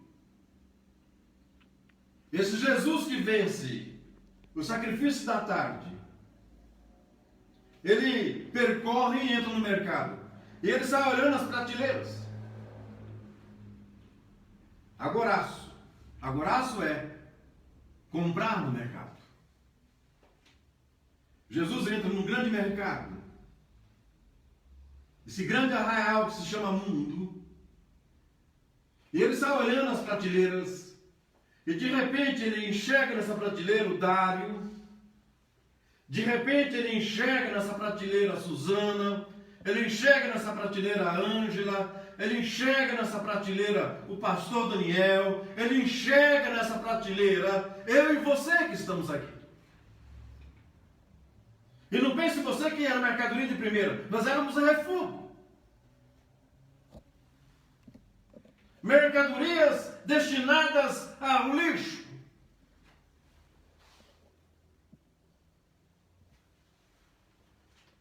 Esse Jesus que vence o sacrifício da tarde, ele percorre e entra no mercado. E ele sai olhando as prateleiras. Agoraço. Agoraço é comprar no mercado. Jesus entra num grande mercado. Esse grande arraial que se chama mundo. E ele sai olhando as prateleiras. E de repente ele enxerga nessa prateleira o Dário. De repente ele enxerga nessa prateleira a Susana. Ele enxerga nessa prateleira a Ângela. Ele enxerga nessa prateleira o pastor Daniel. Ele enxerga nessa prateleira eu e você que estamos aqui. E não pense você que era mercadoria de primeira. Nós éramos refúgio. Mercadorias destinadas ao lixo.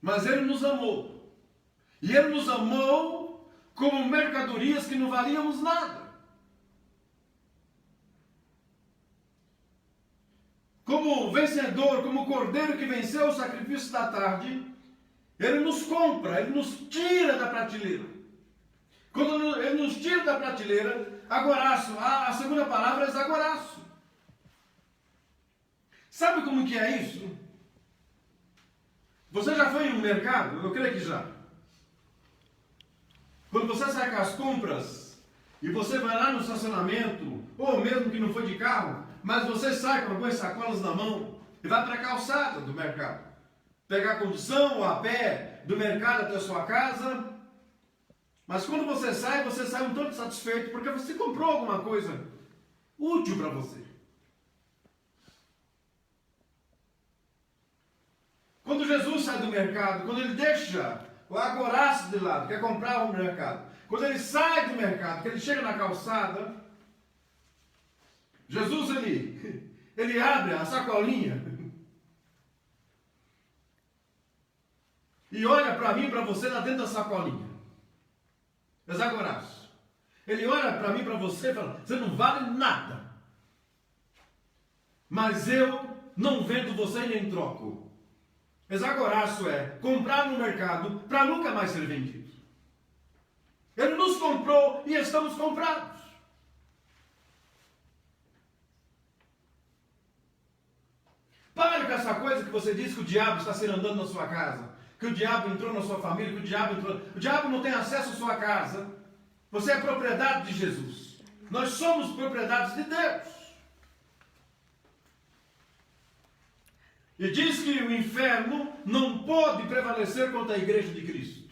Mas ele nos amou. E ele nos amou como mercadorias que não valíamos nada. Como vencedor, como cordeiro que venceu o sacrifício da tarde, ele nos compra, ele nos tira da prateleira. Quando ele nos tira da prateleira, agoraço, a segunda palavra é agoraço. Sabe como que é isso? Você já foi em um mercado? Eu creio que já. Quando você sai com as compras e você vai lá no estacionamento, ou mesmo que não foi de carro, mas você sai com algumas sacolas na mão e vai para a calçada do mercado. Pegar a condução ou a pé do mercado até a sua casa. Mas quando você sai um tanto satisfeito porque você comprou alguma coisa útil para você. Quando Jesus sai do mercado, quando ele deixa o agoraço de lado, quer comprar no mercado, quando ele sai do mercado, que ele chega na calçada, Jesus ele abre a sacolinha e olha para mim e para você lá dentro da sacolinha. Desagoraço. Ele olha para mim e para você e fala: você não vale nada. Mas eu não vendo você e nem troco. Desagoraço é comprar no mercado para nunca mais ser vendido. Ele nos comprou e estamos comprados. Pare com essa coisa que você diz que o diabo está se andando na sua casa, que o diabo entrou na sua família, que o diabo não tem acesso à sua casa. Você é propriedade de Jesus. Nós somos propriedades de Deus. E diz que o inferno não pode prevalecer contra a igreja de Cristo.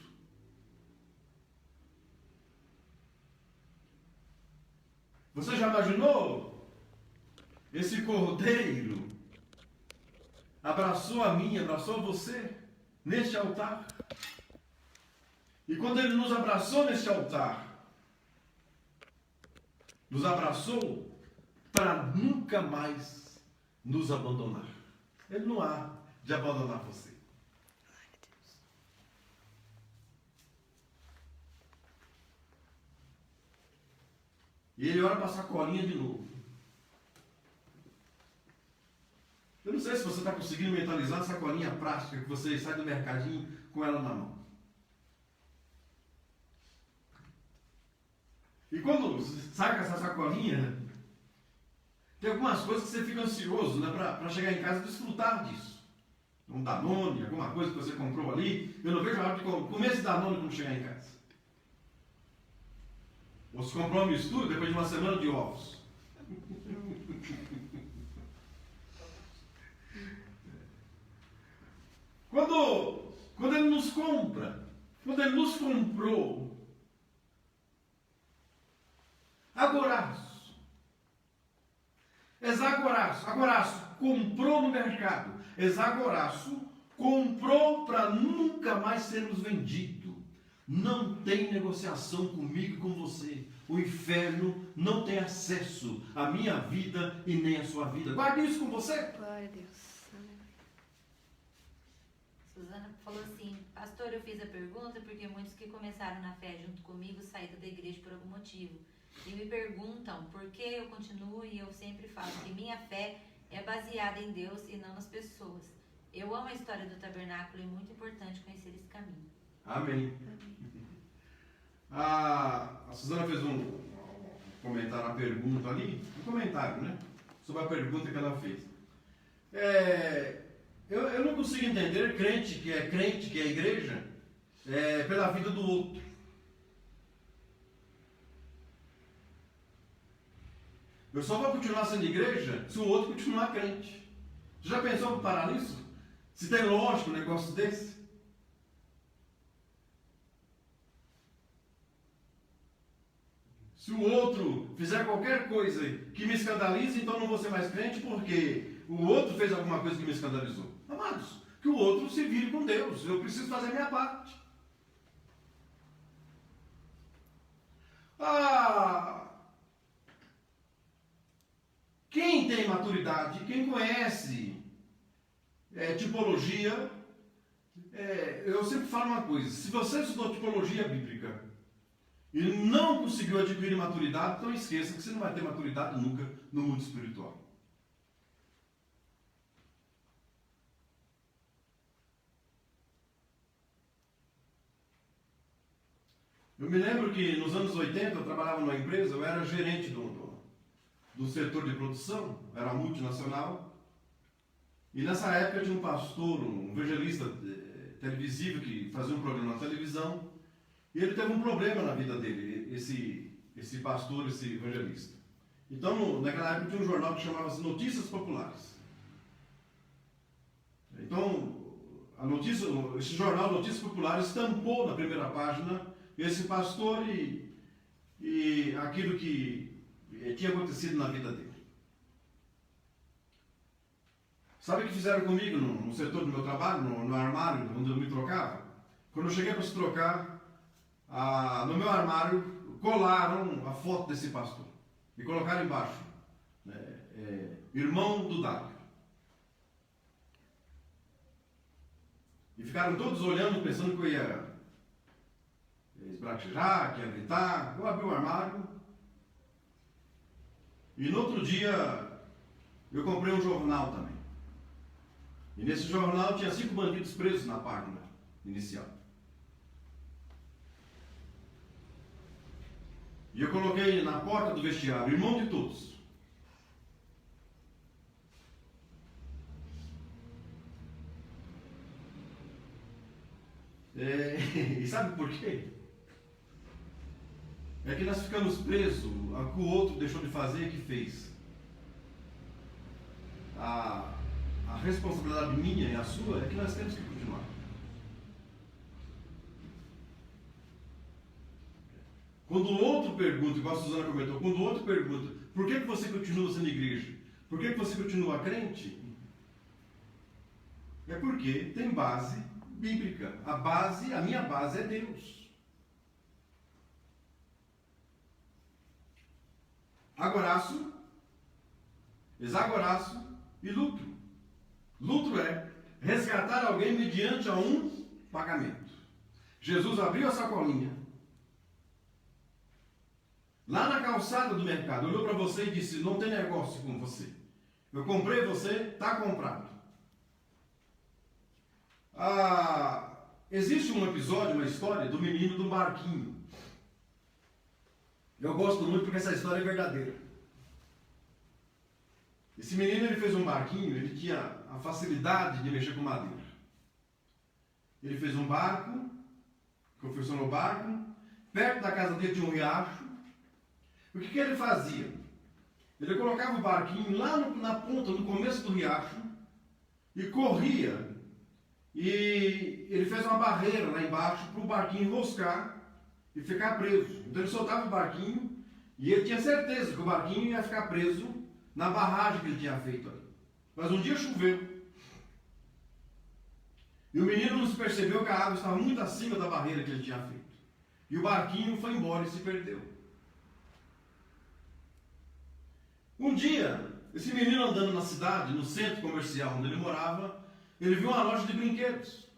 Você já imaginou esse cordeiro abraçou a mim, abraçou você neste altar. E quando ele nos abraçou neste altar, nos abraçou para nunca mais nos abandonar. Ele não há de abandonar você. E ele olha para a sacolinha de novo. Eu não sei se você está conseguindo mentalizar a sacolinha prática que você sai do mercadinho com ela na mão. E quando sai com essa sacolinha, tem algumas coisas que você fica ansioso, né, para chegar em casa e desfrutar disso. Um Danone, alguma coisa que você comprou ali. Eu não vejo a hora de comer esse Danone quando chegar em casa. Ou se comprou uma mistura depois de uma semana de ovos. Quando ele nos compra, quando ele nos comprou, agoraço, agoraço, comprou no mercado, exagoraço, comprou para nunca mais sermos vendidos. Não tem negociação comigo e com você. O inferno não tem acesso à minha vida e nem à sua vida. Guarde isso com você. Glória a Deus. Suzana falou assim: pastor, eu fiz a pergunta porque muitos que começaram na fé junto comigo saíram da igreja por algum motivo. E me perguntam por que eu continuo, e eu sempre falo que minha fé é baseada em Deus e não nas pessoas. Eu amo a história do tabernáculo e é muito importante conhecer esse caminho. Amém. A Suzana fez um comentário, uma pergunta ali, um comentário, né? Sobre a pergunta que ela fez. Eu não consigo entender crente, que é igreja, pela vida do outro. Eu só vou continuar sendo igreja se o outro continuar crente. Você já pensou em parar nisso? Se tem lógico um negócio desse? Se o outro fizer qualquer coisa que me escandalize, então não vou ser mais crente porque o outro fez alguma coisa que me escandalizou. Amados, que o outro se vire com Deus. Eu preciso fazer a minha parte. Quem tem maturidade, quem conhece tipologia, eu sempre falo uma coisa: se você estudou tipologia bíblica e não conseguiu adquirir maturidade, então esqueça que você não vai ter maturidade nunca no mundo espiritual. Eu me lembro que nos anos 80 eu trabalhava numa empresa, eu era gerente do setor de produção, era multinacional, e nessa época tinha um pastor, um evangelista televisivo que fazia um programa na televisão, e ele teve um problema na vida dele, esse pastor, esse evangelista. Então, naquela época tinha um jornal que chamava-se Notícias Populares. Então, esse jornal Notícias Populares estampou na primeira página esse pastor e aquilo que tinha acontecido na vida dele. Sabe o que fizeram comigo no setor do meu trabalho, no armário onde eu me trocava? Quando eu cheguei para se trocar, no meu armário colaram a foto desse pastor e colocaram embaixo, irmão do Dário. E ficaram todos olhando, pensando que eu ia esbraquejar, que ia gritar. Eu abri o armário e no outro dia eu comprei um jornal também. E nesse jornal tinha 5 bandidos presos na página inicial. E eu coloquei na porta do vestiário: irmão de todos. E sabe por quê? É que nós ficamos presos ao que o outro deixou de fazer e que fez. A responsabilidade minha e a sua é que nós temos que continuar. Quando o outro pergunta, igual a Suzana comentou, quando o outro pergunta: por que você continua sendo igreja? Por que você continua crente? É porque tem base bíblica. A minha base é Deus. Agoraço, exagoraço e lucro. Lucro é resgatar alguém mediante a um pagamento. Jesus abriu a sacolinha lá na calçada do mercado, olhou para você e disse: não tem negócio com você. Eu comprei você, está comprado. Existe um episódio, uma história do menino do barquinho. Eu gosto muito porque essa história é verdadeira. Esse menino, ele fez um barquinho, ele tinha a facilidade de mexer com madeira. Ele fez um barco, confeccionou o barco, perto da casa dele tinha um riacho. O que ele fazia? Ele colocava o barquinho lá na ponta, no começo do riacho, e corria. E ele fez uma barreira lá embaixo para o barquinho enroscar e ficar preso. Então ele soltava o barquinho e ele tinha certeza que o barquinho ia ficar preso na barragem que ele tinha feito ali. Mas um dia choveu. E o menino não se percebeu que a água estava muito acima da barreira que ele tinha feito. E o barquinho foi embora e se perdeu. Um dia, esse menino andando na cidade, no centro comercial onde ele morava, ele viu uma loja de brinquedos.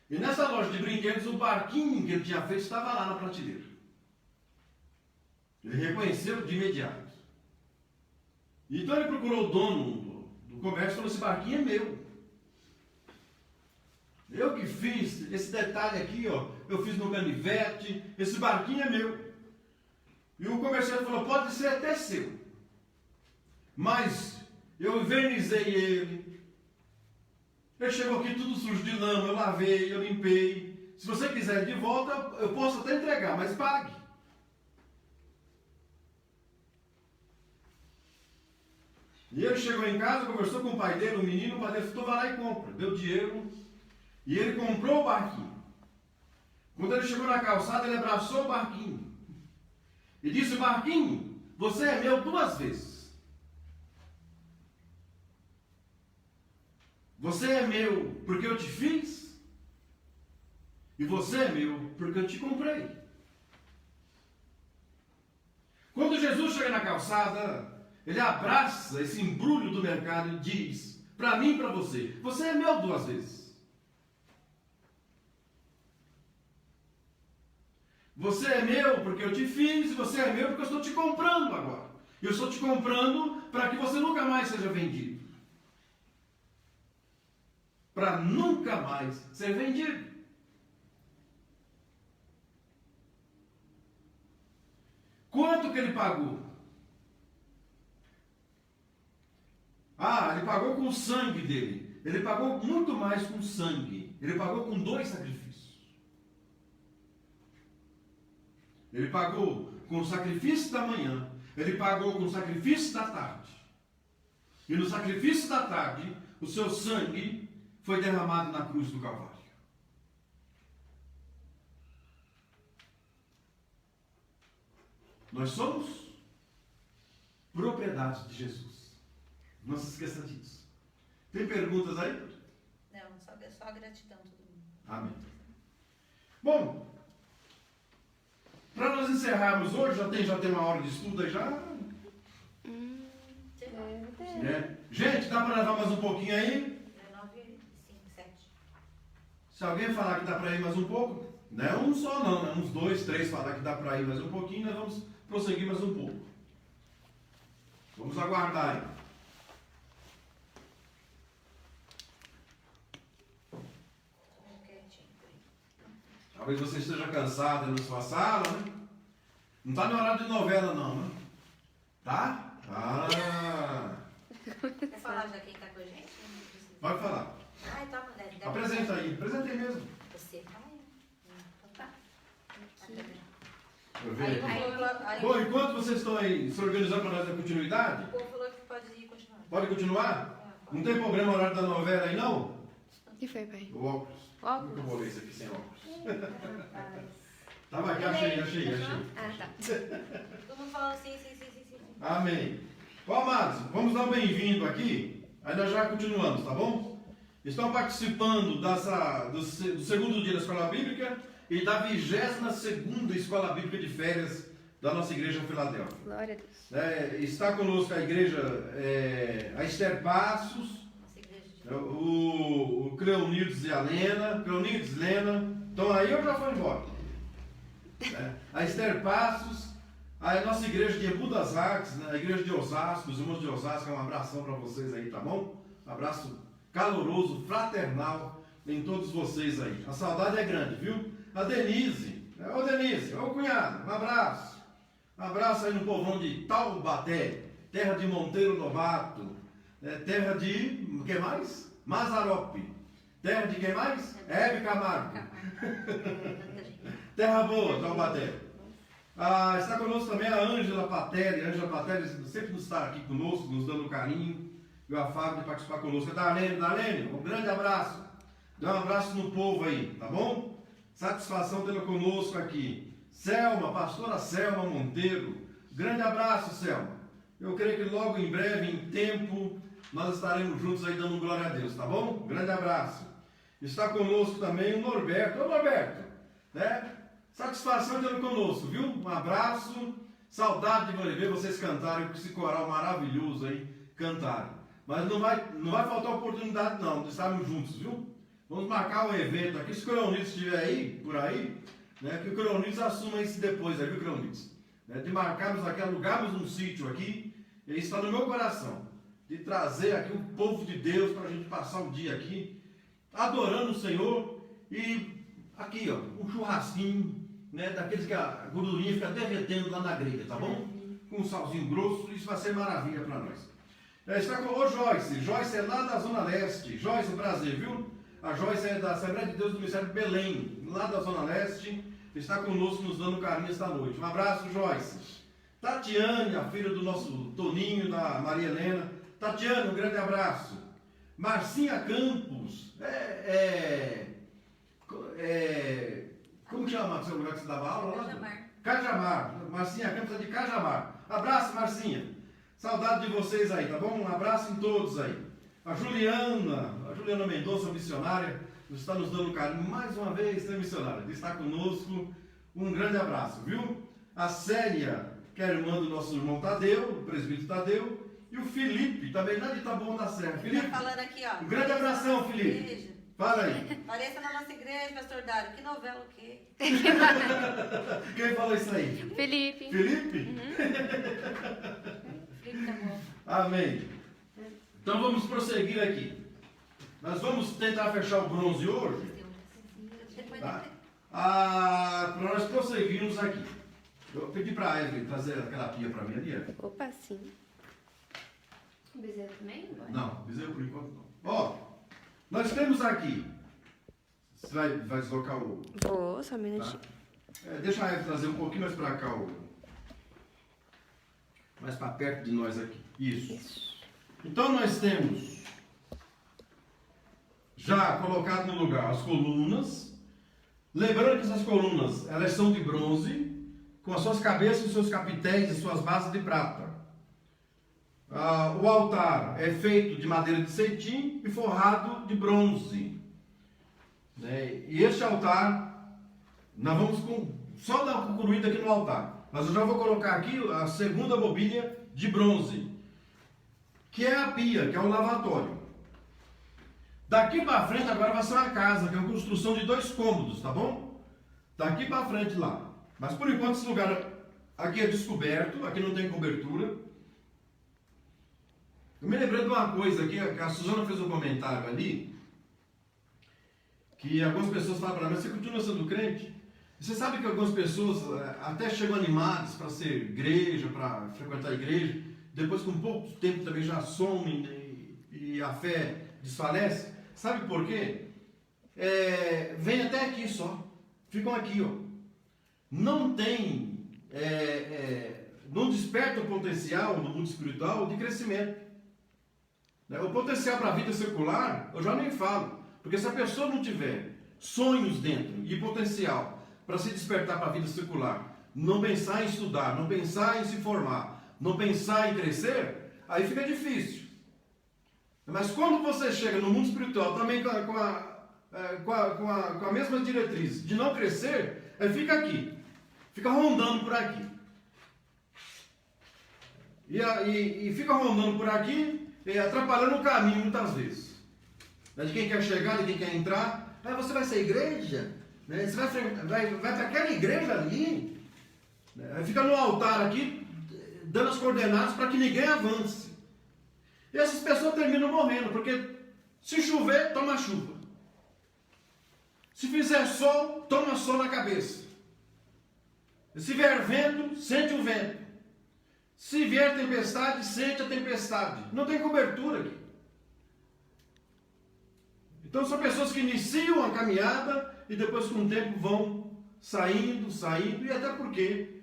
E nessa loja de brinquedos, o barquinho que ele tinha feito estava lá na prateleira. Ele reconheceu de imediato. Então ele procurou o dono do comércio e falou: esse barquinho é meu. Eu que fiz esse detalhe aqui, ó, eu fiz no canivete, esse barquinho é meu. E o comerciante falou: pode ser até seu, mas eu invernizei ele. Ele chegou aqui tudo sujo de lama, eu lavei, eu limpei. Se você quiser de volta, eu posso até entregar, mas pague. E ele chegou em casa, conversou com o pai dele, o menino, o pai dele falou: vai lá e compra. Deu dinheiro e ele comprou o barquinho. Quando ele chegou na calçada, ele abraçou o barquinho e disse: barquinho, você é meu 2 vezes. Você é meu porque eu te fiz, e você é meu porque eu te comprei. Quando Jesus chega na calçada, ele abraça esse embrulho do mercado e diz para mim e para você: você é meu 2 vezes. Você é meu porque eu te fiz, e você é meu porque eu estou te comprando agora. Eu estou te comprando para que você nunca mais seja vendido. Para nunca mais ser vendido. Quanto que ele pagou? Ele pagou com o sangue dele. Ele pagou muito mais com sangue. Ele pagou com 2 sacrifícios. Ele pagou com o sacrifício da manhã. Ele pagou com o sacrifício da tarde. E no sacrifício da tarde, o seu sangue foi derramado na cruz do Calvário. Nós somos propriedade de Jesus. Não se esqueça disso. Tem perguntas aí? Não, só gratidão a todo mundo. Amém. Bom, para nós encerrarmos hoje, já tem uma hora de estudo aí já? Gente, dá para levar mais um pouquinho aí? 9, 5, 7. Se alguém falar que dá para ir mais um pouco, não é um só não, né? Uns 2, 3 falar que dá para ir mais um pouquinho, nós vamos prosseguir mais um pouco. Vamos aguardar aí. Talvez você esteja cansado aí na sua sala, né? Não está no horário de novela não, né? Tá? Quer falar já quem está com a gente? Pode falar. Então, deve Apresenta aí mesmo. Você tá aí. Então tá. Deixa eu ver. Bom, enquanto vocês estão aí se organizando para nós dar continuidade, O povo falou que pode ir continuar. pode continuar? Não tem problema o horário da novela aí não? O que foi, pai? O óculos. Óculos? Nunca vou ler isso aqui sem óculos. Tava aqui, achei. Ah, tá. Todo mundo falando sim. Amém. Ó, amados, vamos dar um bem-vindo aqui. Aí nós já continuamos, tá bom? Estão participando do segundo dia da Escola Bíblica e da 22ª Escola Bíblica de Férias da nossa igreja Filadélfia. Glória a Deus. Está conosco a igreja, a Esther Passos, o Cleonides e a Lena. Cleonides, Lena, estão aí ou já foram embora? A Esther Passos, a nossa igreja de Embu das Artes, a igreja de Osasco, os irmãos de Osasco, um abração para vocês aí, tá bom? Um abraço caloroso, fraternal em todos vocês aí. A saudade é grande, viu? A Denise, ô Denise, ô cunhado, um abraço. Um abraço aí no povão de Taubaté, terra de Monteiro Lobato, terra de, o que mais? Mazarope. Terra de quem mais? Hebe Camargo. Terra boa, Taubaté. Está conosco também a Ângela Patelli. Ângela Patelli sempre nos está aqui conosco, nos dando um carinho e o afago de participar conosco. Darlene, um grande abraço. Dá um abraço no povo aí, tá bom? Satisfação tê-la conosco aqui. Selma, pastora Selma Monteiro, grande abraço, Selma. Eu creio que logo em breve, em tempo, nós estaremos juntos aí dando glória a Deus, tá bom? Grande abraço. Está conosco também o Norberto. Ô Norberto, né? Satisfação tê-lo conosco, viu? Um abraço, saudade de ver vocês cantarem, com esse coral maravilhoso aí, cantarem. Mas não vai faltar oportunidade não, de estarmos juntos, viu? Vamos marcar um evento aqui, se o Cleonides estiver aí, por aí, né, que o Cleonides assuma isso depois, aí, viu, Cleonides? De marcarmos aqui, alugarmos um sítio aqui, e isso está no meu coração, de trazer aqui o povo de Deus para a gente passar o dia aqui, adorando o Senhor, e aqui, ó, um churrasquinho, né, daqueles que a gordurinha fica derretendo lá na grelha, tá bom? Com um salzinho grosso, isso vai ser maravilha para nós. Está com o Joyce. Joyce é lá da Zona Leste. Joyce, prazer, viu? A Joyce é da Assembleia de Deus do Ministério de Belém, lá da Zona Leste. Está conosco nos dando carinho esta noite. Um abraço, Joyce. Tatiane, a filha do nosso Toninho, da Maria Helena. Tatiane, um grande abraço. Marcinha Campos. Como chama o seu lugar que você dava aula? Cajamar. Cajamar. Marcinha Campos é de Cajamar. Abraço, Marcinha. Saudade de vocês aí, tá bom? Um abraço em todos aí. A Juliana Mendonça, missionária, está nos dando carinho mais uma vez, né, missionária? Está conosco. Um grande abraço, viu? A Célia, que é a irmã do nosso irmão Tadeu, o presbítero Tadeu. E o Felipe, também lá de Taboão da Serra. Felipe, Tá falando aqui, ó. um grande abração, Felipe. Igreja. Fala aí. Apareça na nossa igreja, pastor Dário. Que novela o quê? Quem falou isso aí? Felipe. Felipe? Felipe tá bom. Amém. Então vamos prosseguir aqui. Nós vamos tentar fechar o bronze hoje, Depois tá? Para nós prosseguirmos aqui. Eu pedi para a Evelyn trazer aquela pia para mim ali. Opa, sim. Bezerro também? Não, bezerro por enquanto não. Ó, nós temos aqui. Você vai deslocar o... Vou, só um minutinho. Tá? Deixa a Evelyn trazer um pouquinho mais para cá, mais para perto de nós aqui. Isso. Então nós temos já colocado no lugar as colunas. Lembrando que essas colunas, elas são de bronze, com as suas cabeças, os seus capitéis e suas bases de prata. O altar é feito de madeira de cetim e forrado de bronze. Né? E este altar, nós vamos só dar uma concluída aqui no altar. Mas eu já vou colocar aqui a segunda mobília de bronze, que é a pia, que é o lavatório. Daqui para frente agora vai ser uma casa, que é uma construção de 2 cômodos, tá bom? Daqui para frente lá. Mas por enquanto esse lugar aqui é descoberto, aqui não tem cobertura. Eu me lembrei de uma coisa aqui, a Suzana fez um comentário ali, que algumas pessoas falam para mim, você continua sendo crente? Você sabe que algumas pessoas até chegam animadas para ser igreja, para frequentar a igreja, depois com pouco tempo também já somem e a fé desfalece. Sabe por quê? Vem até aqui só, ficam aqui, ó. Não tem, não desperta o potencial no mundo espiritual de crescimento. O potencial para a vida secular, eu já nem falo, porque se a pessoa não tiver sonhos dentro e potencial para se despertar para a vida secular, não pensar em estudar, não pensar em se formar, não pensar em crescer, aí fica difícil. Mas quando você chega no mundo espiritual também com a mesma diretriz de não crescer, aí fica aqui, fica rondando por aqui. E fica rondando por aqui, atrapalhando o caminho muitas vezes. De quem quer chegar, de quem quer entrar. Você vai ser igreja? Né? Você vai para aquela igreja ali? Aí fica no altar aqui, dando as coordenadas para que ninguém avance. E essas pessoas terminam morrendo, porque se chover, toma chuva. Se fizer sol, toma sol na cabeça. Se vier vento, sente o vento. Se vier tempestade, sente a tempestade. Não tem cobertura aqui. Então são pessoas que iniciam a caminhada e depois com o tempo vão saindo, e até porque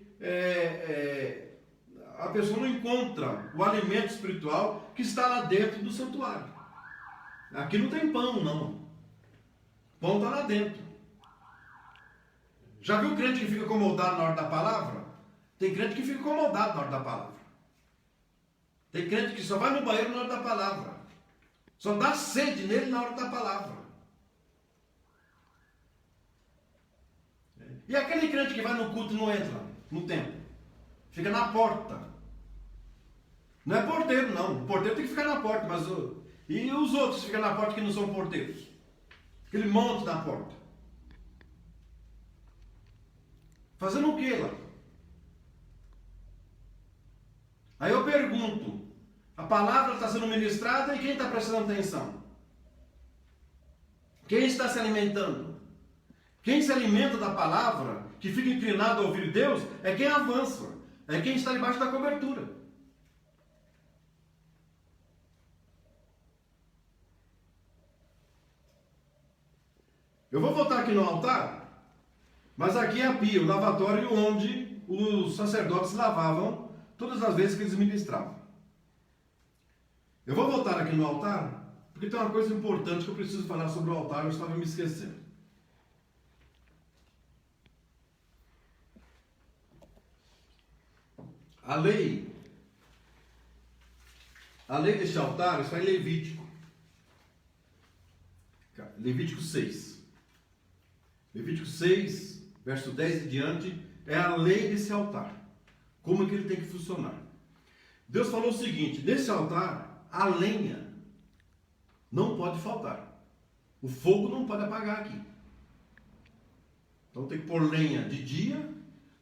a pessoa não encontra o alimento espiritual que está lá dentro do santuário. Aqui não tem pão, não. Pão está lá dentro. Já viu crente que fica incomodado na hora da palavra? Tem crente que fica incomodado na hora da palavra. Tem crente que só vai no banheiro na hora da palavra. Só dá sede nele na hora da palavra. E aquele crente que vai no culto e não entra no templo? Fica na porta. Não é porteiro, não. O porteiro tem que ficar na porta. E os outros que ficam na porta que não são porteiros? Aquele monte na porta. Fazendo o quê lá? Aí eu pergunto, a palavra está sendo ministrada e quem está prestando atenção? Quem está se alimentando? Quem se alimenta da palavra, que fica inclinado a ouvir Deus, é quem avança, é quem está debaixo da cobertura. Eu vou voltar aqui no altar, mas aqui é a pia, o lavatório onde os sacerdotes lavavam todas as vezes que eles ministravam. Eu vou voltar aqui no altar, porque tem uma coisa importante que eu preciso falar sobre o altar, eu estava me esquecendo. A lei deste altar está em Levítico. Levítico 6. Levítico 6, verso 10 e diante, é a lei desse altar. Como é que ele tem que funcionar? Deus falou o seguinte: nesse altar, a lenha não pode faltar. O fogo não pode apagar aqui. Então tem que pôr lenha de dia,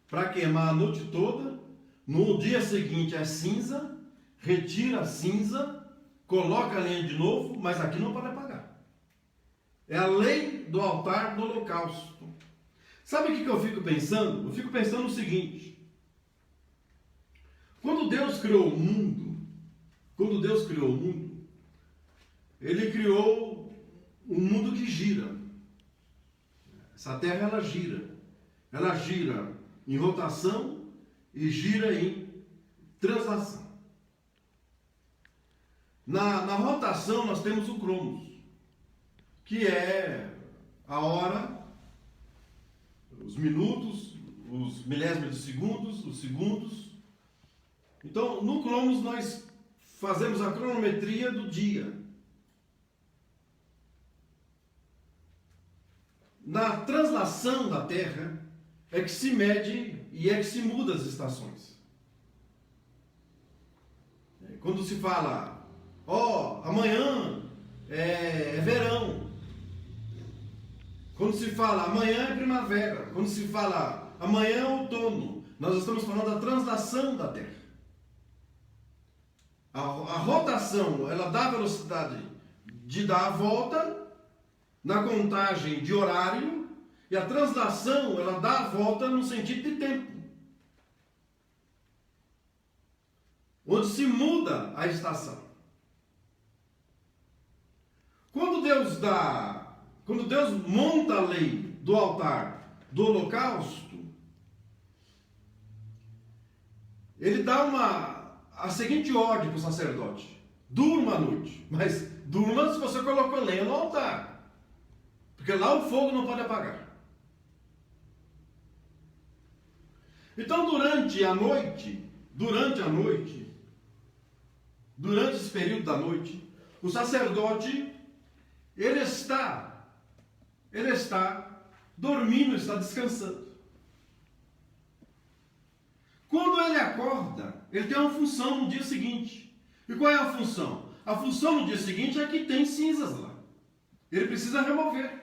para queimar a noite toda. No dia seguinte é cinza, retira a cinza, coloca a lenha de novo, mas aqui não pode apagar. É a lei do altar do holocausto. Sabe o que eu fico pensando? Eu fico pensando o seguinte: quando Deus criou o mundo, Ele criou um mundo que gira. Essa terra ela gira em rotação e gira em translação. Na rotação nós temos o Cronos, que é a hora, os minutos, os milésimos de segundos, os segundos. Então, no Cronos nós fazemos a cronometria do dia. Na translação da Terra é que se mede e é que se muda as estações. Quando se fala, amanhã é verão. Quando se fala, amanhã é primavera. Quando se fala, amanhã é outono. Nós estamos falando da translação da Terra. A rotação, ela dá a velocidade de dar a volta na contagem de horário, e a translação, ela dá a volta no sentido de tempo. Onde se muda a estação. Quando Deus monta a lei do altar do holocausto, Ele dá a seguinte ordem para o sacerdote: durma à noite, mas durma se você colocou lenha no altar, porque lá o fogo não pode apagar. Então, durante a noite, durante a noite, durante esse período da noite, o sacerdote, ele está dormindo, está descansando. Quando ele acorda, ele tem uma função no dia seguinte. E qual é a função? A função no dia seguinte é que tem cinzas lá. Ele precisa remover.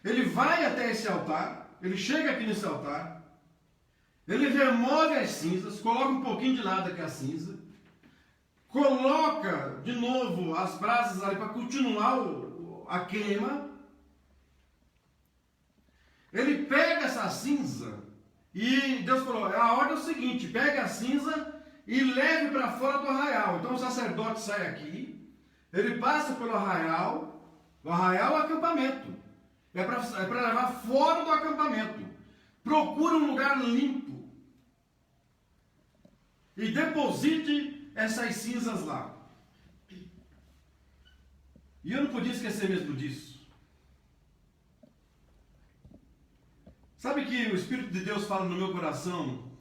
Ele vai até esse altar, ele chega aqui nesse altar, ele remove as cinzas, coloca um pouquinho de lado aqui a cinza, coloca de novo as brasas ali para continuar a queima. Ele pega essa cinza e Deus falou, a ordem é o seguinte, pega a cinza e leve para fora do arraial. Então o sacerdote sai aqui, ele passa pelo arraial, o arraial é o acampamento. É para levar fora do acampamento. Procura um lugar limpo. E deposite essas cinzas lá. E eu não podia esquecer mesmo disso. Sabe que o Espírito de Deus fala no meu coração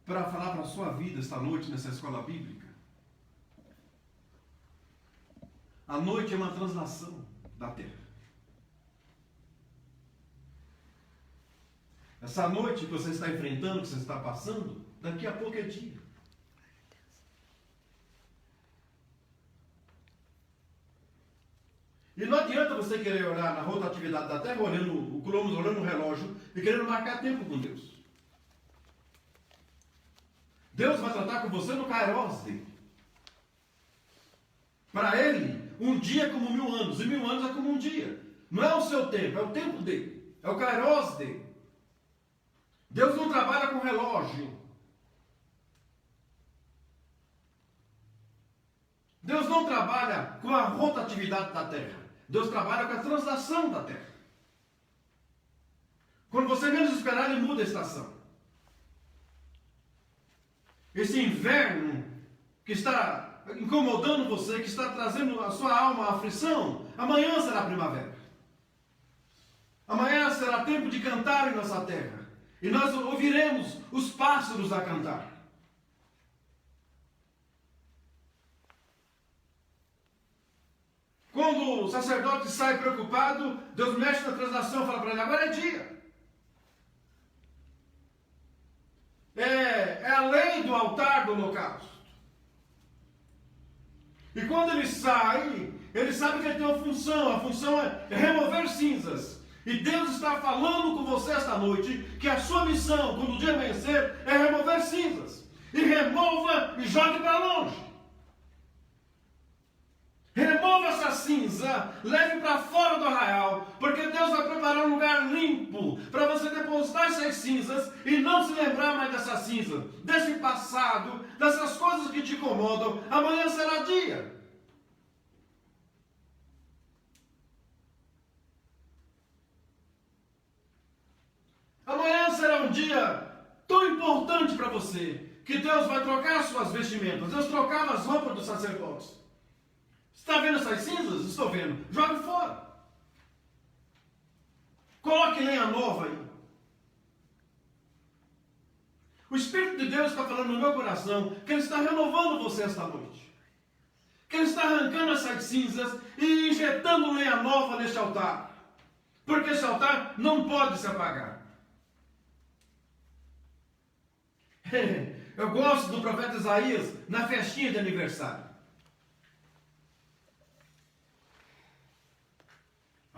para falar para a sua vida esta noite nessa escola bíblica? A noite é uma translação da terra. Essa noite que você está enfrentando, que você está passando, daqui a pouco é dia. E não adianta você querer olhar na rotatividade da terra, olhando o quilômetro, olhando o relógio e querendo marcar tempo com Deus. Deus vai tratar com você no kairos dele. Para ele, um dia é como 1000 anos, e 1000 anos é como um dia. Não é o seu tempo, é o tempo dele. É o kairos dele. Deus não trabalha com relógio. Deus não trabalha com a rotatividade da terra. Deus trabalha com a translação da terra. Quando você menos esperar, ele muda a estação. Esse inverno que está incomodando você, que está trazendo a sua alma à aflição, amanhã será primavera. Amanhã será tempo de cantar em nossa terra. E nós ouviremos os pássaros a cantar. Quando o sacerdote sai preocupado, Deus mexe na translação e fala para ele, agora é dia. É a lei do altar do holocausto. E quando ele sai, ele sabe que ele tem uma função. A função é remover cinzas. E Deus está falando com você esta noite que a sua missão, quando o dia amanhecer, é remover cinzas. E remova e jogue para longe. Remova essa cinza, leve para fora do arraial, porque Deus vai preparar um lugar limpo para você depositar essas cinzas e não se lembrar mais dessa cinza, desse passado, dessas coisas que te incomodam. Amanhã será dia. Amanhã será um dia tão importante para você, que Deus vai trocar suas vestimentas. Deus trocava as roupas dos sacerdotes. Está vendo essas cinzas? Estou vendo. Jogue fora. Coloque lenha nova aí. O Espírito de Deus está falando no meu coração que Ele está renovando você esta noite. Que Ele está arrancando essas cinzas e injetando lenha nova neste altar. Porque esse altar não pode se apagar. Eu gosto do profeta Isaías na festinha de aniversário.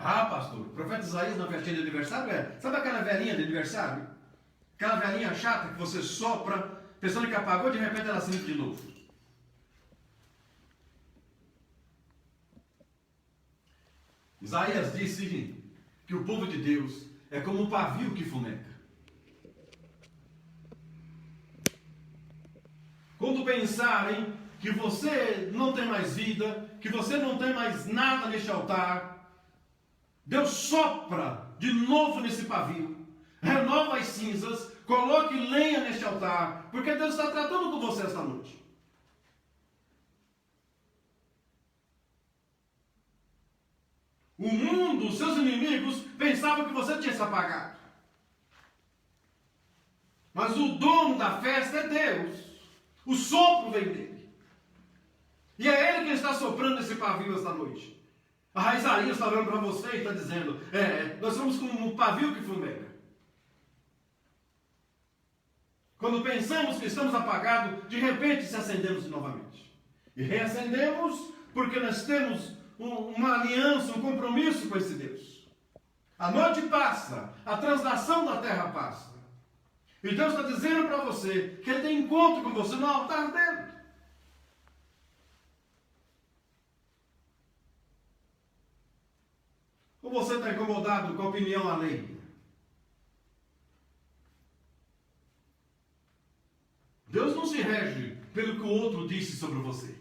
Ah, pastor, o profeta Isaías na festinha de aniversário sabe aquela velhinha de aniversário? Aquela velhinha chata que você sopra, pensando que apagou, de repente ela acende de novo. Isaías disse que o povo de Deus é como um pavio que fumeca. Quando pensarem que você não tem mais vida, que você não tem mais nada neste altar, Deus sopra de novo nesse pavio, renova as cinzas, coloque lenha neste altar, porque Deus está tratando com você esta noite. O mundo, os seus inimigos, pensavam que você tinha se apagado. Mas o dono da festa é Deus. O sopro vem dele. E é ele quem está soprando esse pavio esta noite. A Isaías está olhando para você e está dizendo, nós somos como um pavio que fumega. Quando pensamos que estamos apagados, de repente se acendemos novamente. E reacendemos porque nós temos uma aliança, um compromisso com esse Deus. A noite passa, a translação da terra passa. E Deus está dizendo para você que Ele tem encontro com você no altar dele. Ou você está incomodado com a opinião alheia? Deus não se rege pelo que o outro disse sobre você.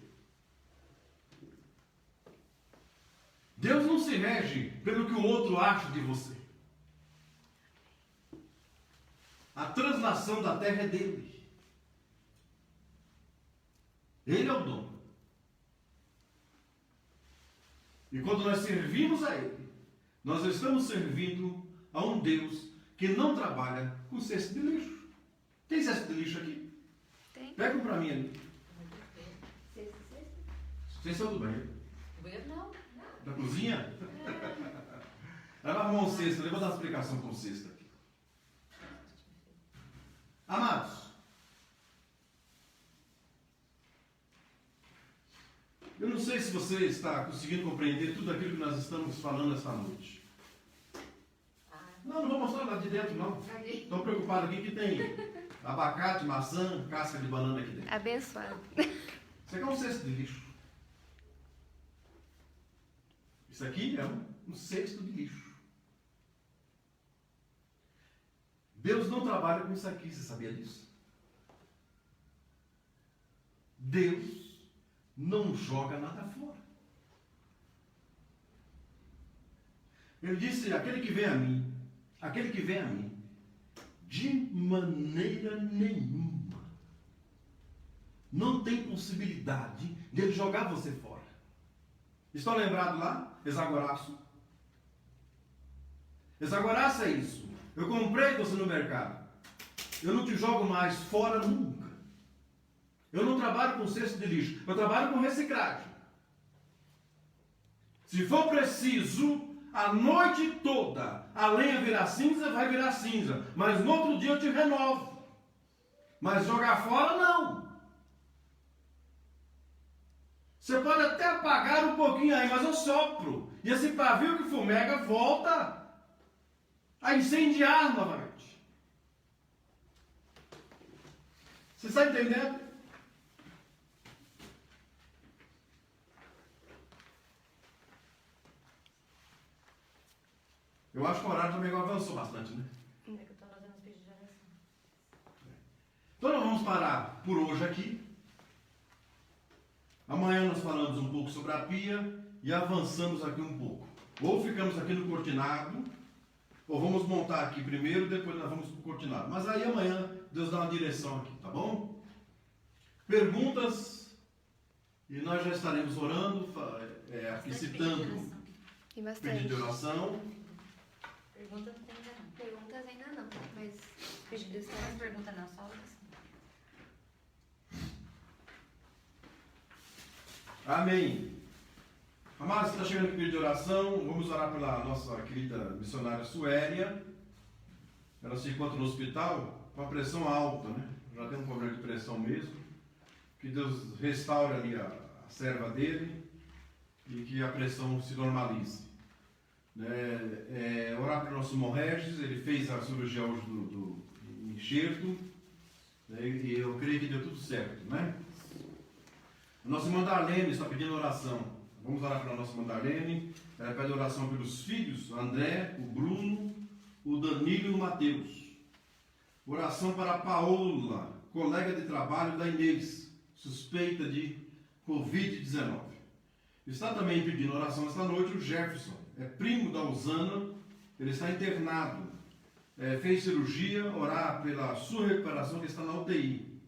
Deus não se rege pelo que o outro acha de você. A translação da terra é dele. Ele é o dono. E quando nós servimos a ele, nós estamos servindo a um Deus que não trabalha com cesto de lixo. Tem cesto de lixo aqui? Tem. Pega um para mim ali. Vocês são do banheiro? Não. Da cozinha? Ela vai arrumar um cesto. Eu vou dar uma explicação com o cesto aqui. Amados, eu não sei se você está conseguindo compreender tudo aquilo que nós estamos falando esta noite. Não vou mostrar lá de dentro, não. Estou preocupado aqui que tem abacate, maçã, casca de banana aqui dentro. Abençoado. Isso aqui é um cesto de lixo. Isso aqui é um cesto de lixo. Deus não trabalha com isso aqui, você sabia disso? Deus não joga nada fora. Ele disse, aquele que vem a mim, de maneira nenhuma, não tem possibilidade de ele jogar você fora. Estão lembrados lá? Exagoraço. Exagoraço é isso. Eu comprei você no mercado. Eu não te jogo mais fora nunca. Eu não trabalho com cesto de lixo. Eu trabalho com reciclagem. Se for preciso, a noite toda, a lenha virar cinza, vai virar cinza. Mas no outro dia eu te renovo. Mas jogar fora, não. Você pode até apagar um pouquinho aí, mas eu sopro. E esse pavio que fumega volta a incendiar novamente. Você está entendendo? Eu acho que o horário também avançou bastante, né? É que eu estou fazendo os pedidos de oração. Então nós vamos parar por hoje aqui. Amanhã nós falamos um pouco sobre a pia e avançamos aqui um pouco. Ou ficamos aqui no cortinado, ou vamos montar aqui primeiro, depois nós vamos para o cortinado. Mas aí amanhã Deus dá uma direção aqui, tá bom? Perguntas, e nós já estaremos orando, aqui citando Tem pedido bastante. de oração. Pergunta não tem ainda não. Perguntas ainda não, mas pedidos Não faz pergunta não, só oração. Amém. Amados, está chegando aqui pedido de oração. Vamos orar pela nossa querida missionária Suélia. Ela se encontra no hospital com a pressão alta, né? Já tem um problema de pressão mesmo. Que Deus restaure ali a serva dele e que a pressão se normalize. Orar para o nosso irmão Regis, ele fez a cirurgia hoje do enxerto, né? E eu creio que deu tudo certo, né? A nossa irmã Darlene está pedindo oração. Vamos orar para a nossa irmã Darlene. Ela pede oração pelos filhos, o André, o Bruno, o Danilo e o Mateus. Oração para a Paola, colega de trabalho da Inês, suspeita de Covid-19. Está também pedindo oração esta noite o Jefferson, é primo da Usana, ele está internado, fez cirurgia, orar pela sua recuperação, que está na UTI.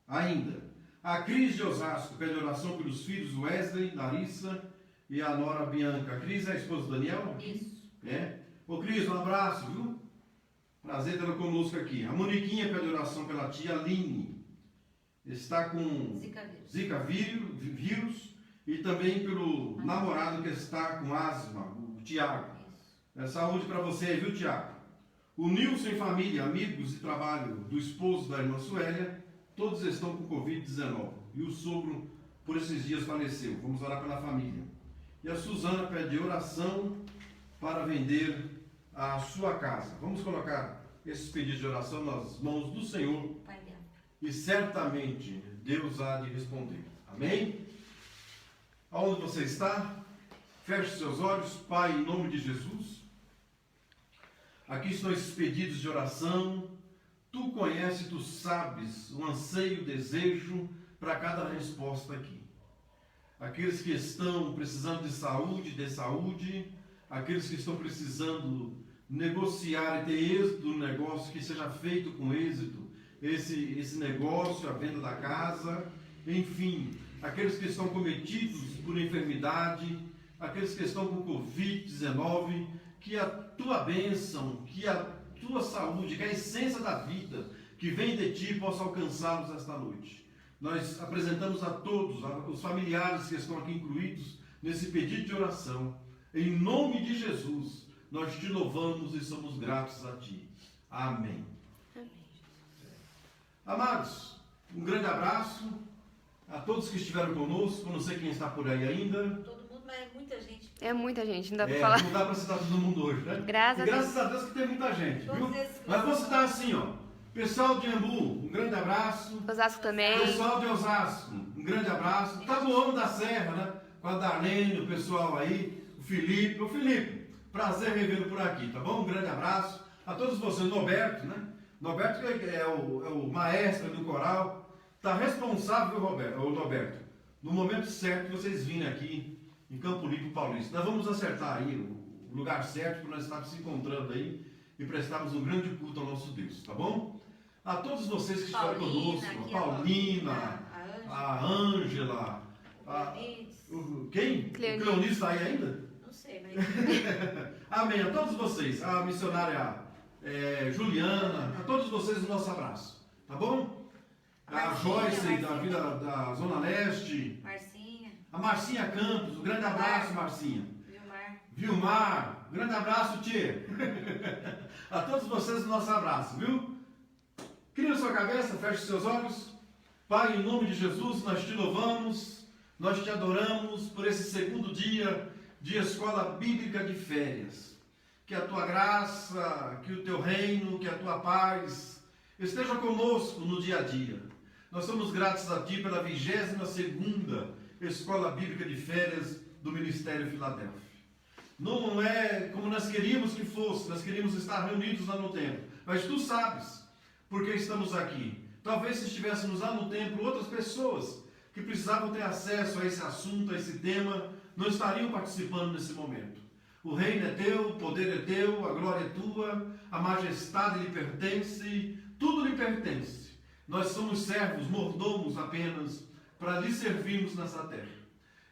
Ainda, a Cris de Osasco pede oração pelos filhos Wesley, Larissa e a nora Bianca. A Cris é a esposa do Daniel? Isso. Ô Cris, um abraço, viu? Prazer tê-la conosco aqui. A Moniquinha pede oração pela tia Aline. Está com Zika vírus e também pelo namorado que está com asma, o Tiago. Saúde para você, viu, Tiago? O Nilson e família, amigos de trabalho do esposo da irmã Suélia, todos estão com Covid-19. E o sogro, por esses dias, faleceu. Vamos orar pela família. E a Suzana pede oração para vender a sua casa. Vamos colocar esses pedidos de oração nas mãos do Senhor. E certamente Deus há de responder. Amém? Aonde você está? Feche seus olhos, Pai, em nome de Jesus. Aqui estão esses pedidos de oração. Tu conheces, tu sabes o anseio, o desejo para cada resposta aqui. Aqueles que estão precisando de saúde, aqueles que estão precisando negociar e ter êxito no negócio, que seja feito com êxito, esse negócio, a venda da casa, enfim, aqueles que estão cometidos por enfermidade, aqueles que estão com Covid-19, que a tua bênção, que a tua saúde, que a essência da vida que vem de ti possa alcançá-los esta noite. Nós apresentamos a todos, os familiares que estão aqui incluídos nesse pedido de oração. Em nome de Jesus, nós te louvamos e somos gratos a ti. Amém. Amém. Amados, um grande abraço a todos que estiveram conosco. Não sei quem está por aí ainda. Todo mundo, mas é muita gente. É muita gente, não dá para falar. Não dá para citar todo mundo hoje, né? Graças a Deus que tem muita gente, viu? Todos esses Mas vou citar assim, ó. Pessoal de Embu, um grande abraço. Osasco também. Pessoal de Osasco, um grande abraço. Taboão da Serra, né? Com a Darlene, o pessoal aí, o Felipe. Ô Felipe, prazer revê-lo por aqui, tá bom? Um grande abraço a todos vocês. Norberto, né? Norberto é o maestro do coral. Está responsável, Norberto, no momento certo vocês virem aqui em Campo Limpo Paulista. Nós vamos acertar aí o lugar certo para nós estarmos se encontrando aí e prestarmos um grande culto ao nosso Deus, tá bom? A todos vocês que estiveram conosco, a Paulina, a Ângela, quem? O Cleonice está aí ainda? Não sei, mas... Amém. A todos vocês, a missionária Juliana, a todos vocês o nosso abraço, tá bom? A Joyce da Zona Leste, a Marcinha Campos, um grande abraço, Marcinha. Vilmar, grande abraço, tia. A todos vocês o nosso abraço, viu? Inclina sua cabeça, feche seus olhos. Pai, em nome de Jesus, nós te louvamos, nós te adoramos por esse segundo dia de escola bíblica de férias. Que a tua graça, que o teu reino, que a tua paz esteja conosco no dia a dia. Nós somos gratos a ti pela 22ª escola bíblica de férias do Ministério Filadélfia. Não é como nós queríamos que fosse, nós queríamos estar reunidos lá no templo, mas tu sabes por que estamos aqui. Talvez se estivéssemos lá no templo, outras pessoas que precisavam ter acesso a esse assunto, a esse tema, não estariam participando nesse momento. O reino é teu, o poder é teu, a glória é tua, a majestade lhe pertence, tudo lhe pertence. Nós somos servos, mordomos apenas, para lhe servirmos nessa terra.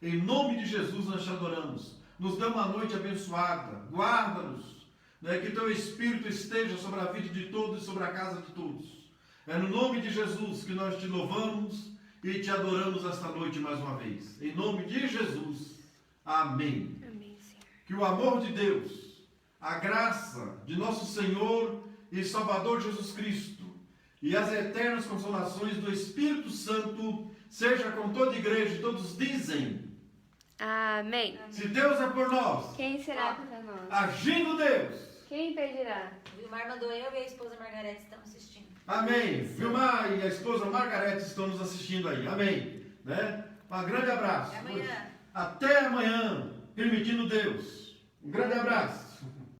Em nome de Jesus nós te adoramos. Nos dê uma noite abençoada, guarda-nos, que teu Espírito esteja sobre a vida de todos e sobre a casa de todos. É no nome de Jesus que nós te louvamos e te adoramos esta noite mais uma vez. Em nome de Jesus, amém. Amém, Senhor. Que o amor de Deus, a graça de nosso Senhor e Salvador Jesus Cristo e as eternas consolações do Espírito Santo seja com toda a igreja e todos dizem... Amém. Se Deus é por nós, Quem será contra nós? agindo Deus, Quem impedirá? O Vilmar mandou eu e a esposa Margarete estão assistindo. amém. Vilmar e a esposa Margarete estão nos assistindo aí, amém. Né? Um grande abraço. Até amanhã. Até amanhã, permitindo Deus. Um grande abraço.